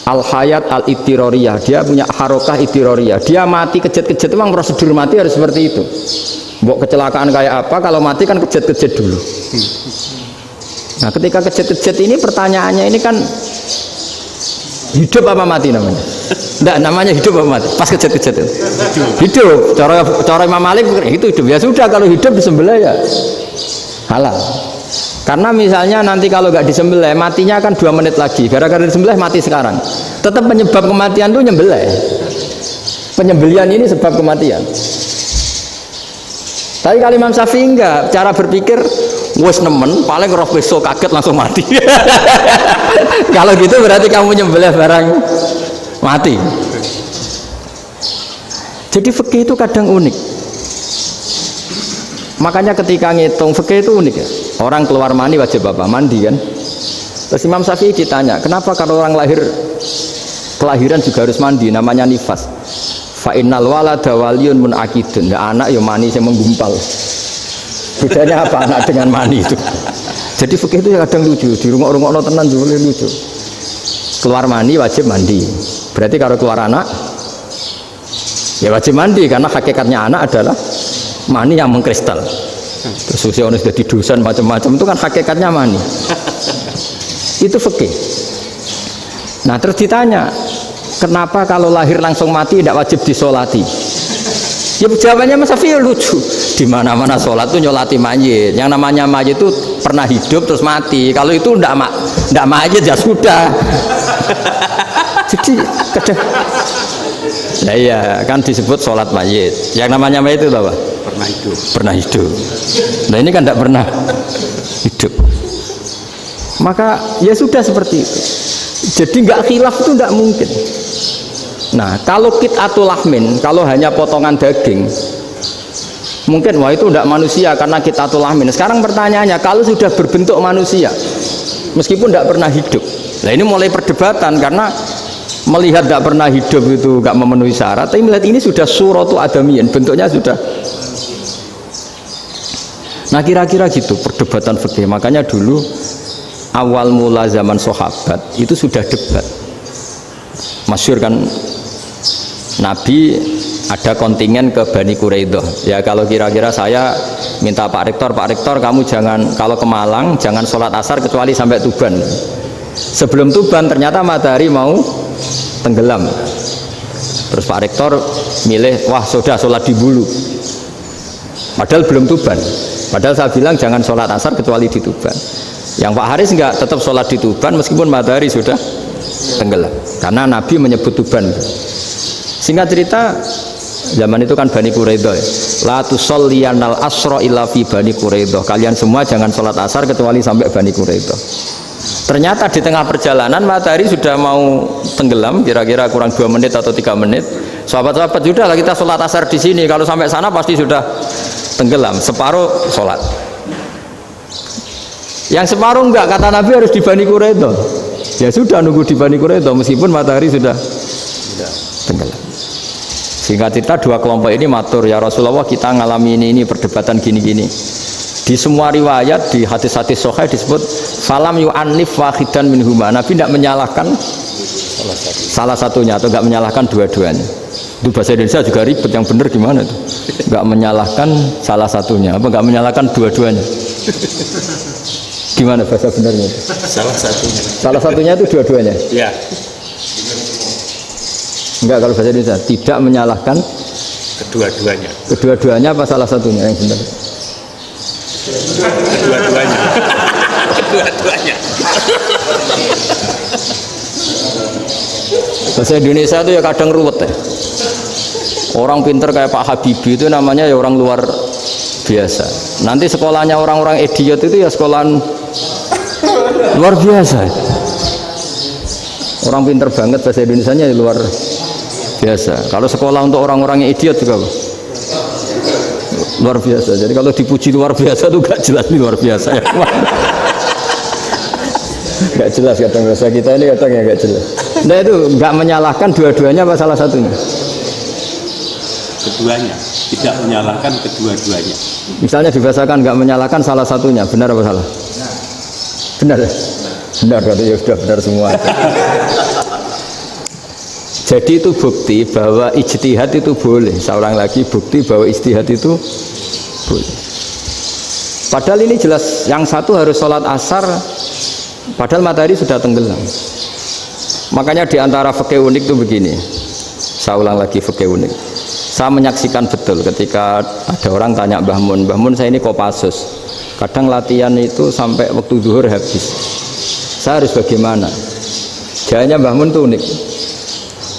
al hayat al ittiroriyah, dia punya harokah ittiroriyah, dia mati kejet-kejet, memang prosedur mati harus seperti itu. Mbok kecelakaan kayak apa, kalau mati kan kejet-kejet dulu. Nah ketika kejet-kejet ini pertanyaannya ini kan hidup apa mati namanya? Enggak, namanya hidup apa mati? Pas kejet-kejet itu hidup. Cara Imam Malik itu hidup. Ya sudah, kalau hidup disembelih ya halal. Karena misalnya nanti kalau nggak disembelih matinya kan 2 menit lagi, gara-gara disembelih mati sekarang. Tetap penyebab kematian itu nyembelih. Penyembelian ini sebab kematian. Tapi kalau Imam Syafi'i enggak, cara berpikir wes nemen, paling roh besok kaget langsung mati. Kalau gitu berarti kamu nyembelih barang mati. Jadi fikih itu kadang unik. Makanya ketika ngitung fikih itu unik ya. Orang keluar mani wajib apa? Mandi kan. Terus Imam Syafi'i ditanya, kenapa kalau orang lahir kelahiran juga harus mandi? Namanya nifas. Fa innal walada waliyun munakidun. Ya, anak ya mani yang menggumpal. Bedanya apa anak dengan mani itu? Jadi fikih itu kadang lucu, di rumah-rumah tenan juga lucu. Keluar mani wajib mandi. Berarti kalau keluar anak ya wajib mandi, karena hakikatnya anak adalah mani yang mengkristal. Terus usia sudah di dosan macam-macam itu kan hakikatnya mani. Itu fikih. Nah terus ditanya, kenapa kalau lahir langsung mati tidak wajib disolati? Ya jawabannya Mas Syafi'i lucu. Di mana-mana sholat tuh nyolati mayit. Yang namanya mayit itu pernah hidup terus mati. Kalau itu ndak mayit ya sudah. Jadi kadang, nah iya kan disebut sholat mayit. Yang namanya mayit itu apa? Pernah hidup. Pernah hidup. Nah ini kan ndak pernah hidup. Maka ya sudah seperti itu. Jadi nggak khilaf itu nggak mungkin. Nah kalau qit'atul lahmin, kalau hanya potongan daging, mungkin wah itu tidak manusia karena qit'atul lahmin. Sekarang pertanyaannya, kalau sudah berbentuk manusia meskipun tidak pernah hidup, nah ini mulai perdebatan karena melihat tidak pernah hidup itu nggak memenuhi syarat, tapi melihat ini sudah suratu adamiyin, bentuknya sudah. Nah kira-kira gitu perdebatan fikih. Makanya dulu awal mula zaman sahabat itu sudah debat. Masyhur kan, Nabi ada kontingen ke Bani Quraidah. Ya kalau kira-kira saya minta Pak Rektor kamu jangan, kalau ke Malang jangan sholat asar kecuali sampai Tuban. Sebelum Tuban ternyata matahari mau tenggelam. Terus Pak Rektor milih, wah sudah sholat di Bulu. Padahal belum Tuban. Padahal saya bilang jangan sholat asar kecuali di Tuban. Yang Pak Haris enggak, tetap sholat di Tuban meskipun matahari sudah tenggelam. Karena Nabi menyebut Tuban. Singkat cerita, zaman itu kan Bani Quraidah, la tusolliyanal asra illa fi Bani Quraidah. Kalian semua jangan sholat asar kecuali sampai Bani Quraidah. Ternyata di tengah perjalanan matahari sudah mau tenggelam, kira-kira kurang 2 menit atau 3 menit. Sahabat-sahabat, sudahlah kita sholat asar di sini. Kalau sampai sana pasti sudah tenggelam. Separuh sholat. Yang separuh enggak, kata Nabi harus di Bani Quraidah. Ya sudah nunggu di Bani Quraidah meskipun matahari sudah tenggelam. Singkat cerita dua kelompok ini matur, ya Rasulullah kita ngalami ini perdebatan gini-gini. Di semua riwayat di hadis-hadis sahih disebut falam yu'annif wahidan minhuma. Nabi tidak menyalahkan salah satunya atau enggak menyalahkan dua-duanya. Itu bahasa Indonesia juga ribet, yang benar gimana itu? Enggak menyalahkan salah satunya, apa enggak menyalahkan dua-duanya? Gimana bahasa benernya? Salah satunya. Salah satunya itu dua-duanya? Ya. Enggak, kalau bahasa Indonesia tidak menyalahkan Kedua-duanya. kedua-duanya apa salah satunya yang benar? Kedua-duanya. Kedua-duanya. Bahasa Indonesia itu ya kadang ruwet ya. Orang pinter kayak Pak Habibie itu namanya ya orang luar biasa. Nanti sekolahnya orang-orang idiot itu ya sekolahan luar biasa. Orang pinter banget bahasa Indonesianya ya luar biasa. Kalau sekolah untuk orang-orang yang idiot juga luar biasa. Jadi kalau dipuji luar biasa itu gak jelas nih luar biasa ya. Gak jelas kadang bahasa kita ini kadang ya gak jelas. Nah itu gak menyalahkan dua-duanya apa salah satunya? Keduanya. Tidak menyalahkan kedua-duanya. Misalnya dibahasakan gak menyalahkan salah satunya, benar apa salah? Benar ya? Benar, berarti ya sudah benar semua. Jadi itu bukti bahwa ijtihad itu boleh. Seorang lagi bukti bahwa ijtihad itu boleh. Padahal ini jelas yang satu harus sholat asar padahal matahari sudah tenggelam. Makanya diantara fikih unik itu begini. Saya ulang lagi fikih unik. Saya menyaksikan betul ketika ada orang tanya Mbah Mun, saya ini Kopassus. Kadang latihan itu sampai waktu zuhur habis. Saya harus bagaimana? Jawabannya Mbah Mun itu unik.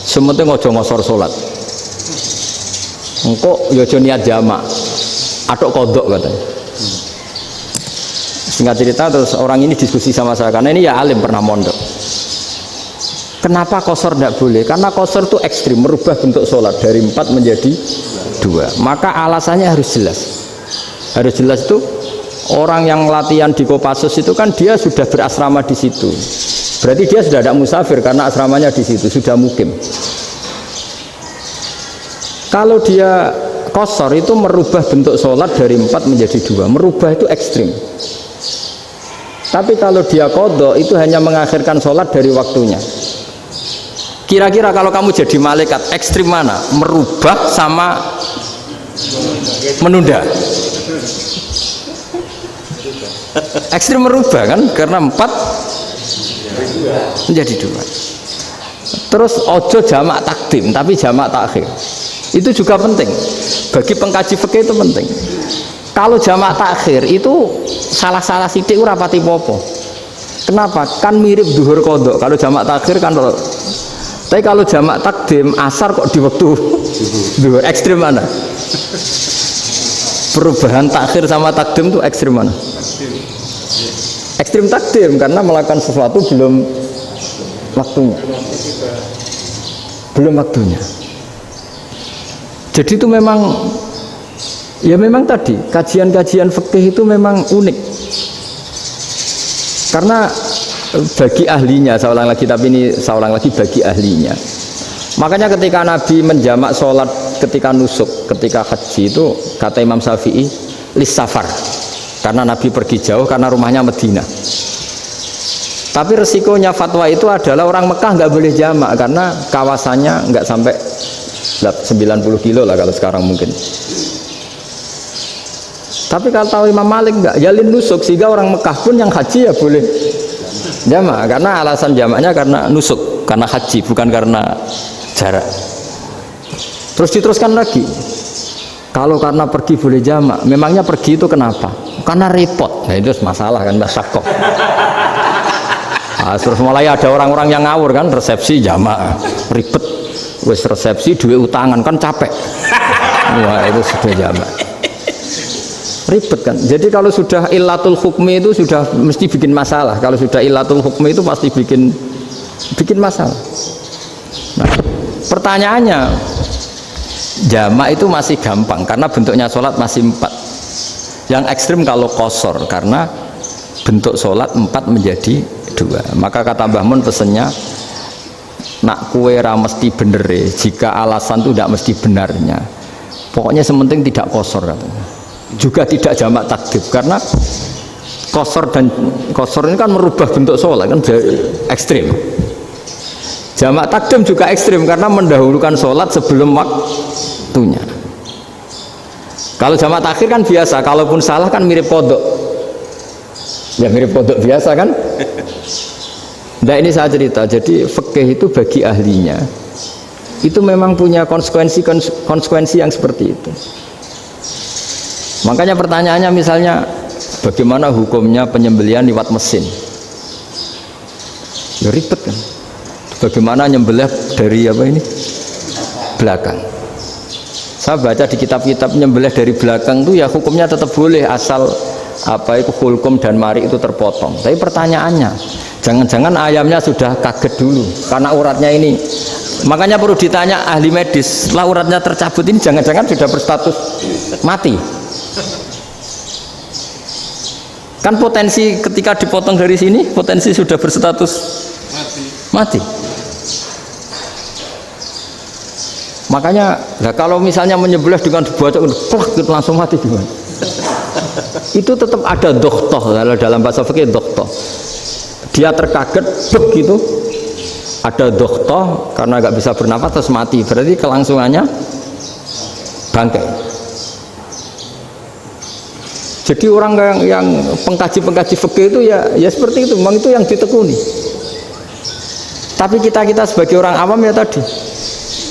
Sementing ojo ngosor sholat. Engkau yojo niat jamak, atau kodok katanya. Singkat cerita terus orang ini diskusi sama saya karena ini ya alim pernah mondok. Kenapa kosor tidak boleh? Karena kosor itu ekstrim, merubah bentuk sholat dari 4 menjadi 2. Maka alasannya harus jelas. Harus jelas itu orang yang latihan di Kopassus itu kan dia sudah berasrama di situ. Berarti dia sudah tidak musafir karena asramanya di situ, sudah mukim. Kalau dia kosor itu merubah bentuk sholat dari 4 menjadi 2. Merubah itu ekstrim. Tapi kalau dia kodok itu hanya mengakhirkan sholat dari waktunya. Kira-kira kalau kamu jadi malaikat ekstrim mana? Merubah sama menunda? Ekstrim merubah kan? Karena 4 menjadi 2. Terus ojo jamak takdim tapi jamak takhir. Itu juga penting. Bagi pengkaji fikih itu penting. Kalau jamak takhir itu salah-salah sidik ora pati popo. Kenapa? Kan mirip zuhur kodok. Kalau jamak takhir kan tapi kalau jamak takdim asar kok di waktu zuhur. Ekstrim mana? Perubahan takhir sama takdim itu ekstrim mana? Ekstrim takdim karena melakukan sesuatu belum waktunya. Belum waktunya. Jadi itu memang ya memang tadi kajian-kajian fikih itu memang unik. Karena bagi ahlinya, saya ulang lagi tapi ini saya ulang lagi bagi ahlinya. Makanya ketika Nabi menjamak sholat ketika nusuk, ketika haji itu kata Imam Syafi'i lis safar. Karena Nabi pergi jauh karena rumahnya Madinah. Tapi resikonya fatwa itu adalah orang Mekah nggak boleh jamak karena kawasannya nggak sampai 90 kilo lah kalau sekarang mungkin. Tapi kalau tahu Imam Malik nggak jalin nusuk sehingga orang Mekah pun yang haji ya boleh jamak karena alasan jamaknya karena nusuk, karena haji bukan karena jarak. Terus diteruskan lagi. Kalau karena pergi boleh jamak, memangnya pergi itu kenapa? Karena repot. Nah itu masalah kan Mbak Sakok. Nah, terus mulai ada orang-orang yang ngawur kan resepsi jamak ribet. Wes resepsi duit utangan kan capek. Wah itu sudah jamak. Ribet kan. Jadi kalau sudah illatul hukmi itu sudah mesti bikin masalah. Kalau sudah illatul hukmi itu pasti bikin masalah. Nah, pertanyaannya jamak itu masih gampang karena bentuknya sholat masih 4. Yang ekstrim kalau kosor karena bentuk sholat 4 menjadi 2. Maka kata Mbah Mun pesennya nak kue ra mesti bener jika alasan itu tidak mesti benarnya. Pokoknya sementing tidak kosor katanya. Juga tidak jamak takdim karena kosor ini kan merubah bentuk sholat kan ekstrim. Jamak takdim juga ekstrim karena mendahulukan sholat sebelum waktunya. Kalau jamak takhir kan biasa, kalaupun salah kan mirip kodok. Ya mirip kodok biasa kan. Nah ini saya cerita, jadi fikih itu bagi ahlinya itu memang punya konsekuensi yang seperti itu. Makanya pertanyaannya misalnya bagaimana hukumnya penyembelihan lewat mesin? Ya ribet kan. Bagaimana nyembelih dari apa ini? Belakang. Saya baca di kitab-kitab nyembelih dari belakang itu ya hukumnya tetap boleh asal apa itu hulkum dan mari itu terpotong. Tapi pertanyaannya, jangan-jangan ayamnya sudah kaget dulu karena uratnya ini. Makanya perlu ditanya ahli medis, setelah uratnya tercabut ini jangan-jangan sudah berstatus mati. Kan potensi ketika dipotong dari sini potensi sudah berstatus mati. Makanya nah kalau misalnya menyembelih dengan dibaca plak gitu langsung mati gimana? Itu tetap ada dokhtoh, kalau dalam bahasa fikih dokhtoh. Dia terkaget begitu ada dokhtoh karena nggak bisa bernafas terus mati, berarti kelangsungannya bangkai. Jadi orang yang pengkaji fikih itu ya seperti itu, memang itu yang ditekuni. Tapi kita sebagai orang awam ya tadi,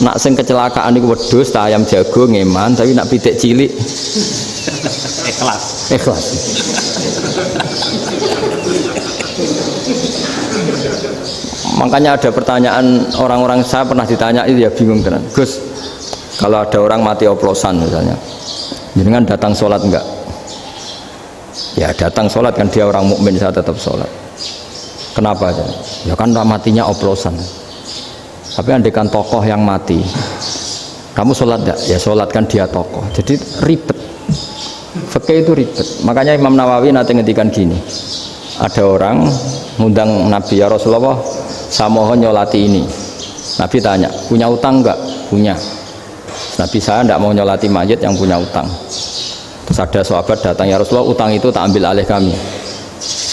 nak sing kecelakaan itu wedhus, ayam jago ngeman, tapi nak pitik cilik ikhlas. Makanya ada pertanyaan orang-orang, saya pernah ditanya itu ya bingung kan, Gus, kalau ada orang mati oplosan misalnya, jenengan datang sholat enggak? Ya datang sholat kan, dia orang mukmin, saya tetap sholat. Kenapa? Ya kan matinya oplosan. Tapi andaikan tokoh yang mati, kamu sholat enggak? Ya sholat kan dia tokoh. Jadi ribet. Fikih itu ribet. Makanya Imam Nawawi nanti ngendikan gini. Ada orang ngundang Nabi, ya Rasulullah, saya mohon nyolati ini. Nabi tanya, punya utang enggak? Punya. Nabi, saya enggak mau nyolati mayit yang punya utang. Terus ada sahabat datang, ya Rasulullah, utang itu tak ambil alih kami.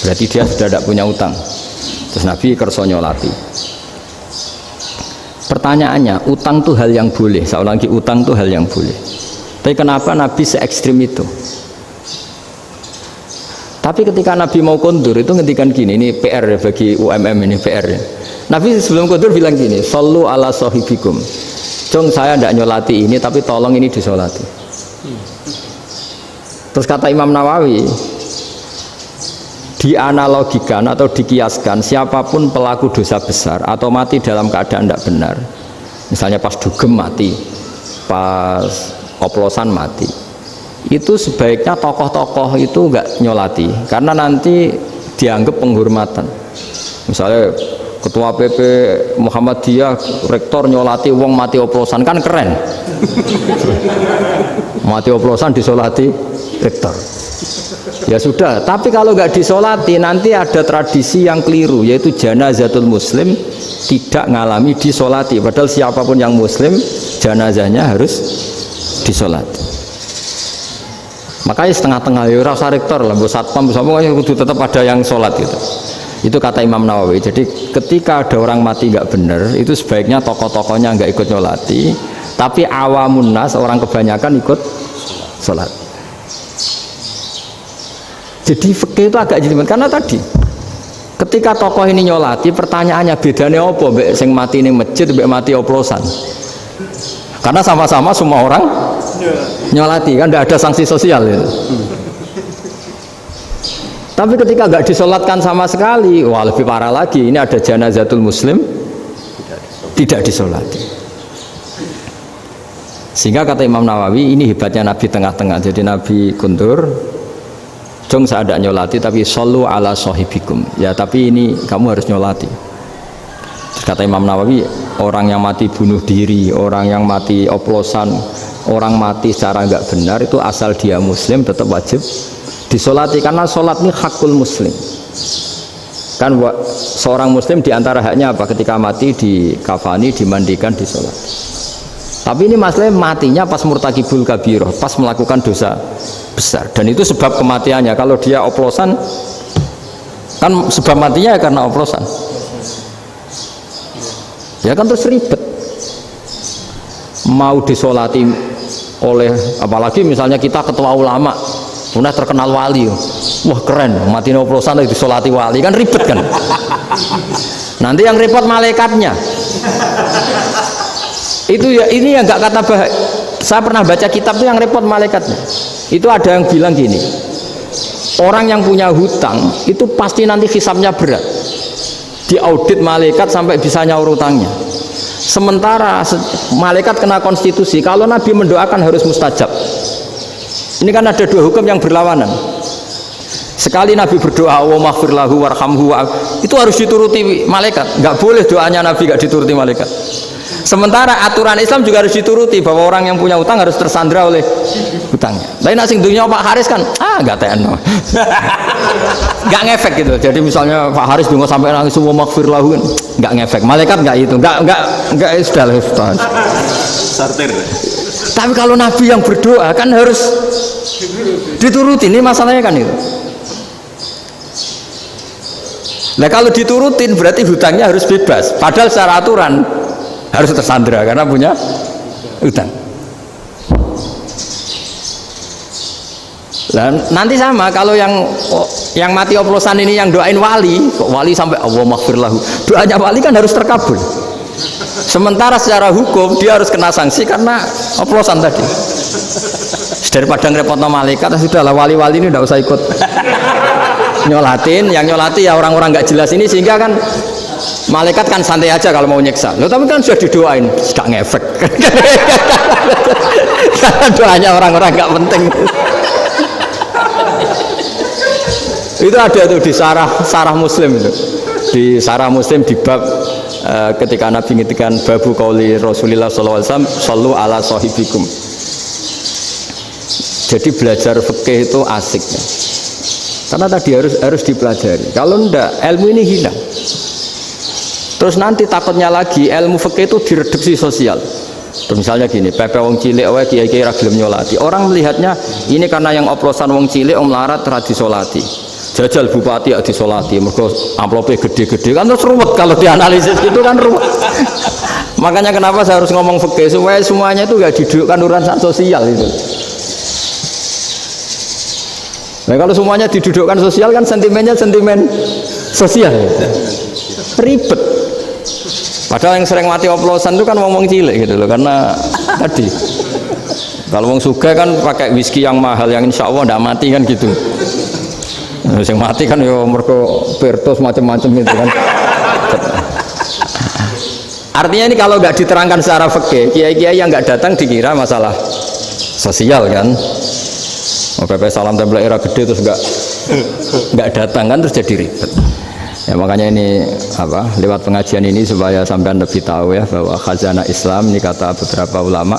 Berarti dia sudah tidak punya utang. Terus Nabi kerso nyolati. Pertanyaannya, utang itu hal yang boleh. Saya ulangi, utang itu hal yang boleh. Tapi kenapa Nabi se-ekstrim itu? Tapi ketika Nabi mau kondur itu ngendikan gini, ini PR bagi UMM, ini PR. Nabi sebelum kondur bilang gini, sallu ala sahibikum. Jong saya tidak nyolati ini, tapi tolong ini disolati. Terus kata Imam Nawawi, dianalogikan atau dikiaskan siapapun pelaku dosa besar atau mati dalam keadaan tidak benar, misalnya pas dugem mati, pas oplosan mati, itu sebaiknya tokoh-tokoh itu enggak nyolati karena nanti dianggap penghormatan. Misalnya ketua PP Muhammadiyah rektor nyolati wong mati oplosan, kan keren. Mati oplosan disolati rektor, ya sudah. Tapi kalau nggak disolati nanti ada tradisi yang keliru, yaitu janazatul muslim tidak ngalami disolati, padahal siapapun yang muslim janazahnya harus disolati. Makanya setengah-tengah ya rasa rektor lah, bu satpam semua itu tetap ada yang sholat gitu. Itu kata Imam Nawawi. Jadi ketika ada orang mati nggak benar, itu sebaiknya tokoh-tokohnya nggak ikut nyolati, tapi awamun nas, orang kebanyakan ikut sholat. Jadi fikih itu agak jelimet karena tadi ketika tokoh ini nyolati, pertanyaannya bedanya apa mbek sing mati ning masjid mbek mati oplosan? Karena sama-sama semua orang nyolati, kan tidak ada sanksi sosial itu. Tapi ketika nggak disolatkan sama sekali, wah lebih parah lagi. Ini ada janazatul muslim tidak disolati. Sehingga kata Imam Nawawi, ini hebatnya Nabi tengah-tengah. Jadi Nabi kundur, jong saya tidak nyolati, tapi sallu ala sahibikum. Ya tapi ini kamu harus nyolati. Terus kata Imam Nawawi, orang yang mati bunuh diri, orang yang mati oplosan, orang mati secara nggak benar itu asal dia muslim tetap wajib disolati, karena sholat ini hakul muslim. Kan seorang muslim diantara haknya apa? Ketika mati dikafani, dimandikan, disolat. Tapi ini masalahnya matinya pas murtakibul kabiroh, pas melakukan dosa besar. Dan itu sebab kematiannya. Kalau dia oplosan, kan sebab matinya ya karena oplosan. Ya kan terus ribet. Mau disolati oleh, apalagi misalnya kita ketua ulama, udah terkenal wali, wah keren, mati oplosan itu disolati wali, kan ribet kan. Nanti yang repot malaikatnya. Itu ya, ini yang nggak kata bahaya. Saya pernah baca kitab itu yang repot malaikatnya. Itu ada yang bilang gini, orang yang punya hutang itu pasti nanti hisabnya berat, diaudit malaikat sampai bisa nyaur utangnya. Sementara malaikat kena konstitusi, kalau Nabi mendoakan harus mustajab. Ini kan ada dua hukum yang berlawanan. Sekali Nabi berdoa, wa maghfir lahu warhamhu, itu harus dituruti malaikat. Nggak boleh doanya Nabi nggak dituruti malaikat. Sementara aturan Islam juga harus dituruti, bahwa orang yang punya utang harus tersandra oleh hutangnya. Tapi nasi dunia Pak Haris kan, nggak TNO, nggak ngefek gitu. Jadi misalnya Pak Haris juga sampai nangis semua maghfir lahu, kan nggak ngefek. Malaikat nggak itu, nggak sudah. Sartir. Tapi kalau Nabi yang berdoa kan harus dituruti. Ini masalahnya kan itu. Nah kalau diturutin berarti hutangnya harus bebas. Padahal secara aturan harus tersandra karena punya hutang. Dan nanti sama kalau yang mati oplosan ini yang doain wali, kok wali sampai Allah maghfir lahu, doanya wali kan harus terkabul. Sementara secara hukum dia harus kena sanksi karena oplosan tadi. Daripada ngerepotno malaikat, sudahlah wali-wali ini tidak usah ikut nyolatin. Yang nyolati ya orang-orang nggak jelas ini, sehingga kan malaikat kan santai aja kalau mau nyiksa. Loh, tapi kan sudah didoain, tidak ngefek. Karena doanya orang-orang nggak penting. Itu ada tuh di sarah Muslim itu. Di sarah Muslim di bab ketika Nabi ngintikan babu qauli Rasulullah sallallahu alaihi wasallam, sallu ala sahibikum. Jadi belajar fikih itu asik ya. Karena tadi harus dipelajari. Kalau enggak, ilmu ini hilang. Terus nanti takutnya lagi ilmu fikih itu direduksi sosial. Terus misalnya gini, pepe wong cilik wae kiai-kiai ra gelem nyolati. Orang melihatnya ini karena yang oplosan wong cilik om larat ra disolati. Jajal bupati ya disolati, mergo amplopnya gede-gede kan terus ruwet kalau dianalisis gitu kan ruwet. Makanya kenapa saya harus ngomong fikih supaya semuanya itu enggak didudukkan urusan sosial itu. Nah kalau semuanya didudukkan sosial kan sentimennya sentimen sosial. Ribet. Padahal yang sering mati oplosan itu kan ngomong cilik gitu loh, karena tadi kalau wong sugih kan pakai whisky yang mahal yang insya Allah tidak mati kan gitu. Yang mati kan ya mergo Bertos macam-macam itu kan. Artinya ini kalau nggak diterangkan secara fikih, kiai-kiai yang nggak datang dikira masalah sosial kan. PP salam tempel era gede terus nggak datang kan terus jadi ribet. Ya makanya ini lewat pengajian ini supaya sampean lebih tahu ya bahwa khazanah Islam ini kata beberapa ulama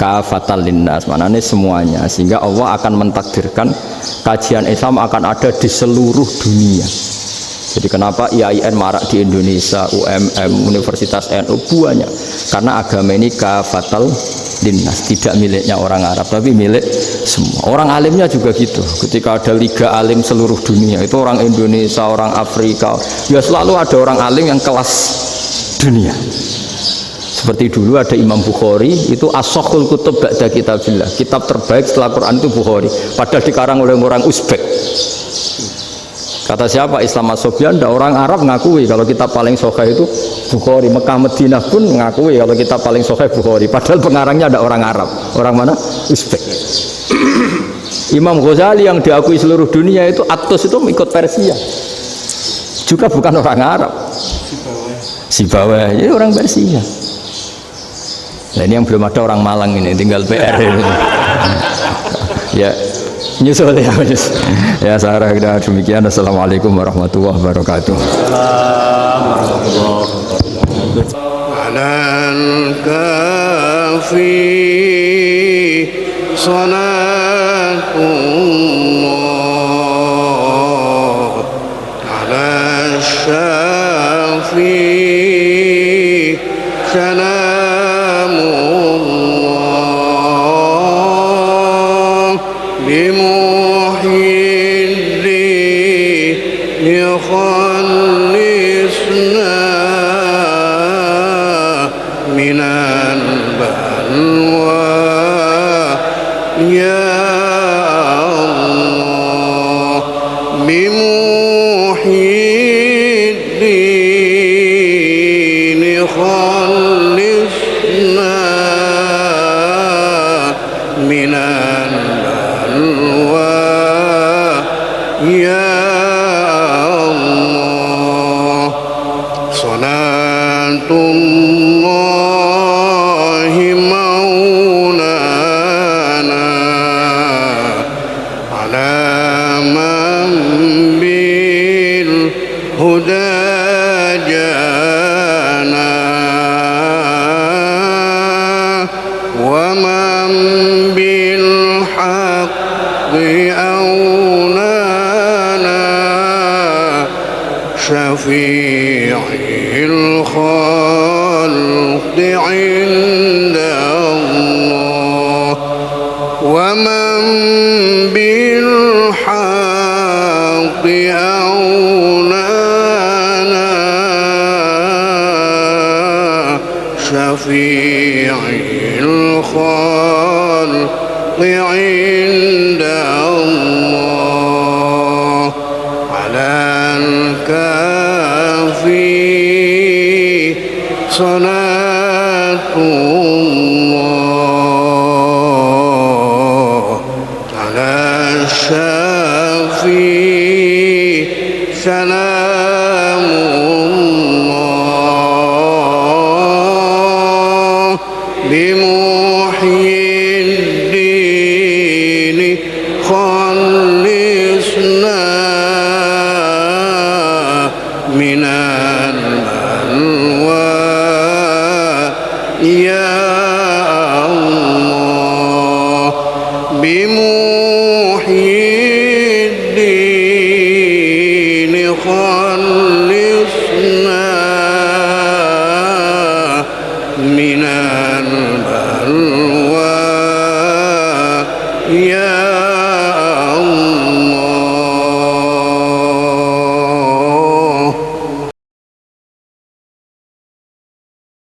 kafatal linnas, maknanya semuanya, sehingga Allah akan mentakdirkan kajian Islam akan ada di seluruh dunia. Jadi kenapa IAIN marak di Indonesia, UMM, Universitas NU banyak, karena agama ini kafatal linnas, tidak miliknya orang Arab tapi milik semua. Orang alimnya juga gitu. Ketika ada liga alim seluruh dunia, itu orang Indonesia, orang Afrika, ya selalu ada orang alim yang kelas dunia. Seperti dulu ada Imam Bukhari, itu as-sakhul kutub ba'da kitabillah, kitab terbaik setelah Quran itu Bukhari, padahal dikarang oleh orang Uzbek. Kata siapa? Islam As-Sobyan, orang Arab ngakui kalau kitab paling sahih itu Bukhari. Mekah Madinah pun ngakui kalau kitab paling sahih Bukhari, padahal pengarangnya ada orang Arab. Orang mana? Uzbek. Imam Ghazali yang diakui seluruh dunia itu Atus itu ikut Persia, juga bukan orang Arab. Sibawai, jadi orang Persia. Nah ini yang belum ada orang Malang ini, tinggal PR ini. Ya nyusul ya, ya saya kira demikian. Assalamualaikum warahmatullahi wabarakatuh. Alal kafi salatullah ala الشافي سلام الله بمحيي الدين خلصنا من البلوى يا الله بمحيي الدين خلصنا من البلوى يا الله صلاة الله مولانا على من بالهدى جانا ومن بالحق أولانا شفيع الخلق عند الله ومن بالحق أولانا شفيع الخلق عند الله على الكافي صلاة الله على الشافي سلام الله بمحيي الدين خلصنا من البلوى يا الله بمحيي الدين خلصنا من البلوى يا